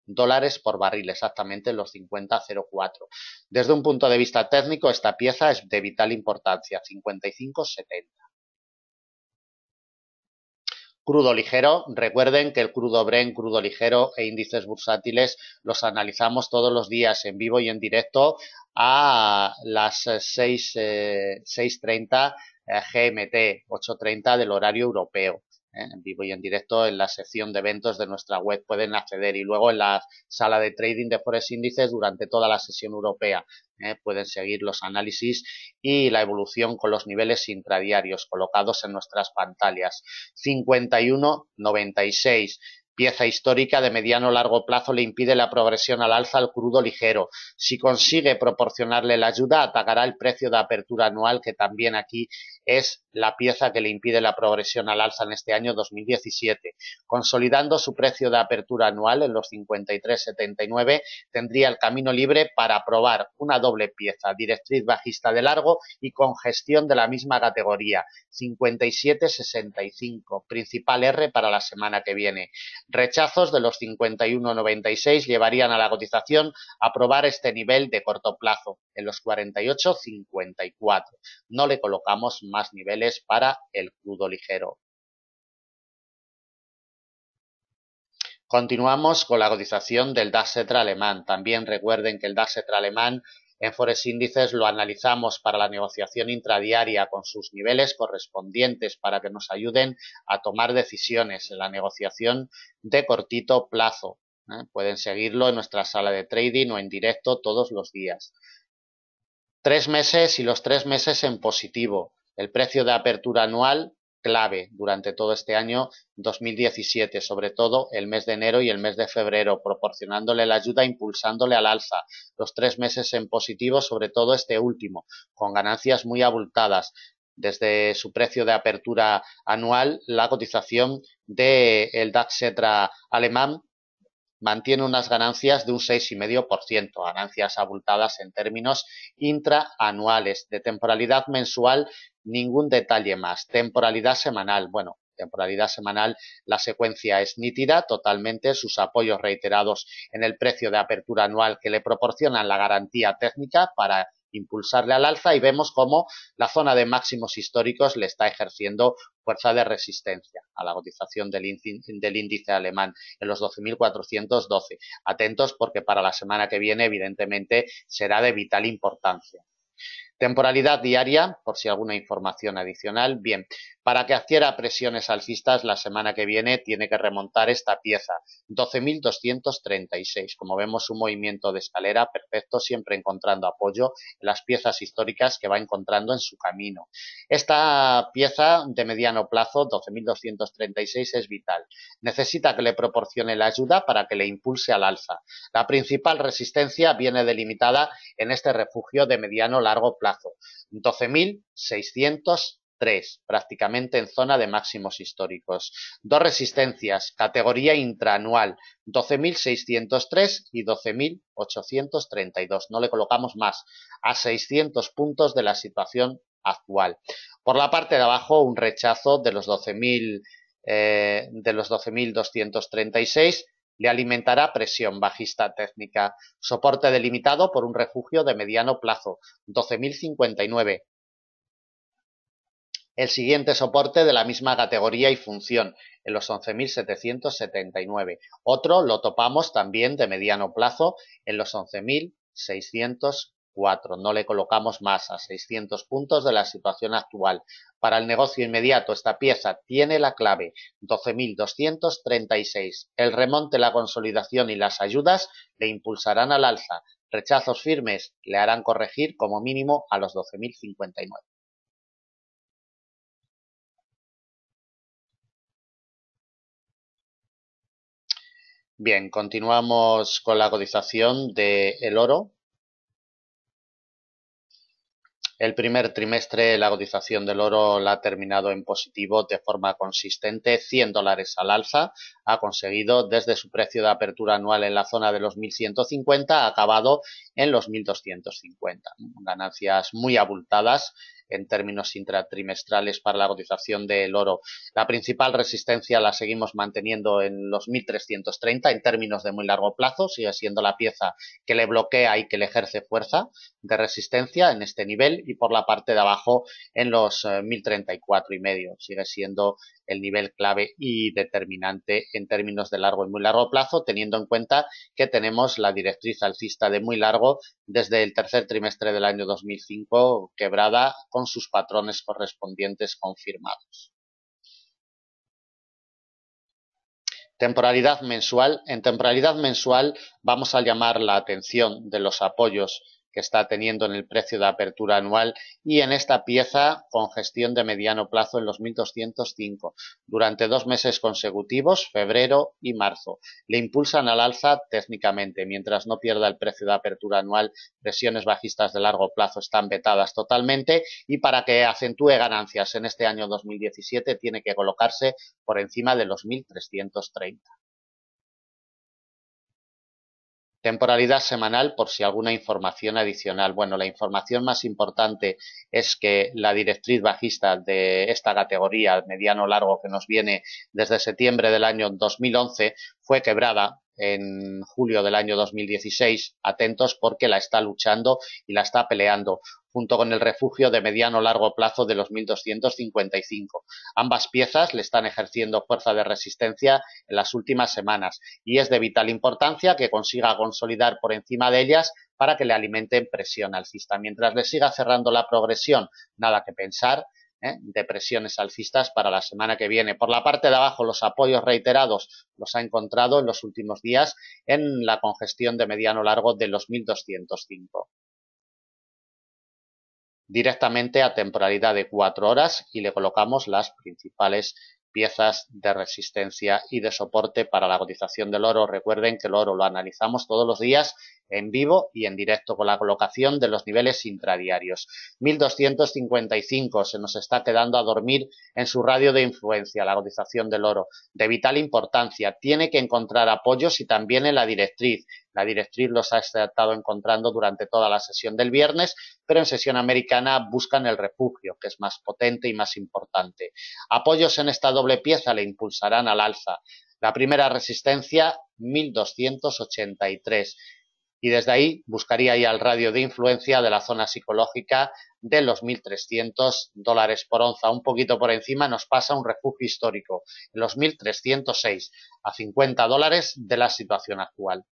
dólares por barril, exactamente en los 50,04. Desde un punto de vista técnico, esta pieza es de vital importancia, 55,70. Crudo ligero, recuerden que el crudo Brent, crudo ligero e índices bursátiles los analizamos todos los días en vivo y en directo a las 6:30 GMT, 8:30 del horario europeo. En vivo y en directo en la sección de eventos de nuestra web pueden acceder y luego en la sala de trading de Forex Índices durante toda la sesión europea. Pueden seguir los análisis y la evolución con los niveles intradiarios colocados en nuestras pantallas. 51,96. Pieza histórica de mediano largo plazo le impide la progresión al alza al crudo ligero. Si consigue proporcionarle la ayuda, atacará el precio de apertura anual, que también aquí es la pieza que le impide la progresión al alza en este año 2017. Consolidando su precio de apertura anual en los 53,79, tendría el camino libre para probar una doble pieza, directriz bajista de largo y congestión de la misma categoría, 57,65, principal R para la semana que viene. Rechazos de los 51,96 llevarían a la cotización a probar este nivel de corto plazo, en los 48,54. No le colocamos más niveles para el crudo ligero. Continuamos con la cotización del Daxetra alemán. También recuerden que el Daxetra alemán en Forex Índices lo analizamos para la negociación intradiaria con sus niveles correspondientes para que nos ayuden a tomar decisiones en la negociación de cortito plazo. Pueden seguirlo en nuestra sala de trading o en directo todos los días. 3 meses y los 3 meses en positivo. El precio de apertura anual clave durante todo este año 2017, sobre todo el mes de enero y el mes de febrero, proporcionándole la ayuda, impulsándole al alza. Los 3 meses en positivo, sobre todo este último, con ganancias muy abultadas. desde su precio de apertura anual, la cotización del DAX Xetra alemán mantiene unas ganancias de un 6,5%, ganancias abultadas en términos intraanuales. De temporalidad mensual, ningún detalle más. Temporalidad semanal, bueno, temporalidad semanal, la secuencia es nítida totalmente, sus apoyos reiterados en el precio de apertura anual que le proporcionan la garantía técnica para impulsarle al alza, y vemos cómo la zona de máximos históricos le está ejerciendo fuerza de resistencia a la cotización del índice alemán en los 12.412. Atentos, porque para la semana que viene evidentemente será de vital importancia. Temporalidad diaria, por si alguna información adicional. Bien, para que adquiera presiones alcistas la semana que viene tiene que remontar esta pieza, 12.236. Como vemos, un movimiento de escalera perfecto, siempre encontrando apoyo en las piezas históricas que va encontrando en su camino. Esta pieza de mediano plazo, 12.236, es vital. Necesita que le proporcione la ayuda para que le impulse al alza. La principal resistencia viene delimitada en este refugio de mediano largo plazo, 12.603, prácticamente en zona de máximos históricos. Dos resistencias, categoría intraanual, 12.603 y 12.832. No le colocamos más, a 600 puntos de la situación actual. Por la parte de abajo, un rechazo de los 12.236, le alimentará presión bajista técnica. Soporte delimitado por un refugio de mediano plazo, 12.059. El siguiente soporte de la misma categoría y función, en los 11.779. Otro lo topamos también de mediano plazo en los 11.604. No le colocamos más, a 600 puntos de la situación actual. Para el negocio inmediato, esta pieza tiene la clave, 12.236. El remonte, la consolidación y las ayudas le impulsarán al alza. Rechazos firmes le harán corregir como mínimo a los 12.059. Bien, continuamos con la cotización del oro. El primer trimestre la cotización del oro la ha terminado en positivo de forma consistente, $100 al alza, ha conseguido desde su precio de apertura anual en la zona de los 1.150, ha acabado en los 1.250. Ganancias muy abultadas en términos intratrimestrales para la cotización del oro. La principal resistencia la seguimos manteniendo en los 1.330 en términos de muy largo plazo, sigue siendo la pieza que le bloquea y que le ejerce fuerza de resistencia en este nivel, y por la parte de abajo en los 1.034,5. Sigue siendo el nivel clave y determinante en términos de largo y muy largo plazo, teniendo en cuenta que tenemos la directriz alcista de muy largo desde el tercer trimestre del año 2005 quebrada, con sus patrones correspondientes confirmados. Temporalidad mensual. En temporalidad mensual vamos a llamar la atención de los apoyos que está teniendo en el precio de apertura anual y en esta pieza con gestión de mediano plazo en los 1.205 durante 2 meses consecutivos, febrero y marzo. Le impulsan al alza técnicamente. Mientras no pierda el precio de apertura anual, presiones bajistas de largo plazo están vetadas totalmente, y para que acentúe ganancias en este año 2017 tiene que colocarse por encima de los 1.330. Temporalidad semanal, por si alguna información adicional. Bueno, la información más importante es que la directriz bajista de esta categoría mediano largo que nos viene desde septiembre del año 2011 fue quebrada en julio del año 2016. Atentos, porque la está luchando y la está peleando junto con el refugio de mediano largo plazo de los 1.255. Ambas piezas le están ejerciendo fuerza de resistencia en las últimas semanas, y es de vital importancia que consiga consolidar por encima de ellas para que le alimenten presión alcista. Mientras le siga cerrando la progresión, nada que pensar de presiones alcistas para la semana que viene. Por la parte de abajo, los apoyos reiterados los ha encontrado en los últimos días en la congestión de mediano largo de los 1.205. Directamente a temporalidad de 4 horas y le colocamos las principales piezas de resistencia y de soporte para la cotización del oro. Recuerden que el oro lo analizamos todos los días en vivo y en directo con la colocación de los niveles intradiarios. 1255 se nos está quedando a dormir en su radio de influencia, la cotización del oro, de vital importancia. Tiene que encontrar apoyos y también en la directriz. La directriz los ha estado encontrando durante toda la sesión del viernes, pero en sesión americana buscan el refugio, que es más potente y más importante. Apoyos en esta doble pieza le impulsarán al alza. La primera resistencia, 1283. Y desde ahí buscaría ya el radio de influencia de la zona psicológica de los 1.300 dólares por onza. Un poquito por encima nos pasa un refugio histórico, en los 1.306, a 50 dólares de la situación actual.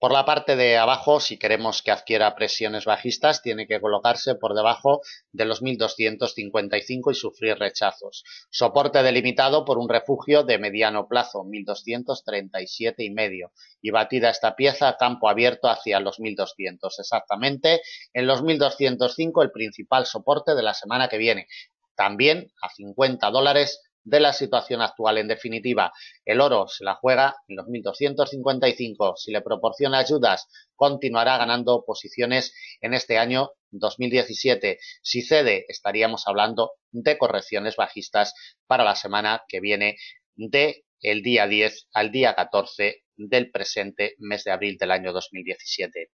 Por la parte de abajo, si queremos que adquiera presiones bajistas, tiene que colocarse por debajo de los 1.255 y sufrir rechazos. Soporte delimitado por un refugio de mediano plazo, 1.237,5. Y batida esta pieza, campo abierto hacia los 1.200. Exactamente en los 1.205 el principal soporte de la semana que viene. También a 50 dólares de la situación actual. En definitiva, el oro se la juega en los 1.255. Si le proporciona ayudas, continuará ganando posiciones en este año 2017. Si cede, estaríamos hablando de correcciones bajistas para la semana que viene, de el día 10 al día 14 del presente mes de abril del año 2017.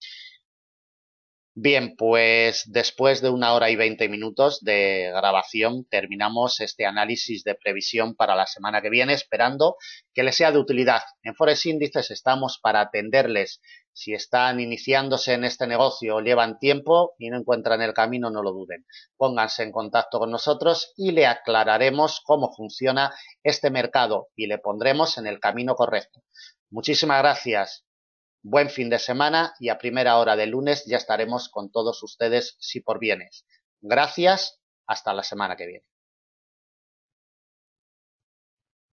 Bien, pues después de 1 hora y 20 minutos de grabación terminamos este análisis de previsión para la semana que viene, esperando que les sea de utilidad. En Forex Índices estamos para atenderles. Si están iniciándose en este negocio o llevan tiempo y no encuentran el camino, no lo duden. Pónganse en contacto con nosotros y le aclararemos cómo funciona este mercado y le pondremos en el camino correcto. Muchísimas gracias. Buen fin de semana y a primera hora del lunes ya estaremos con todos ustedes si por bienes. Gracias, hasta la semana que viene.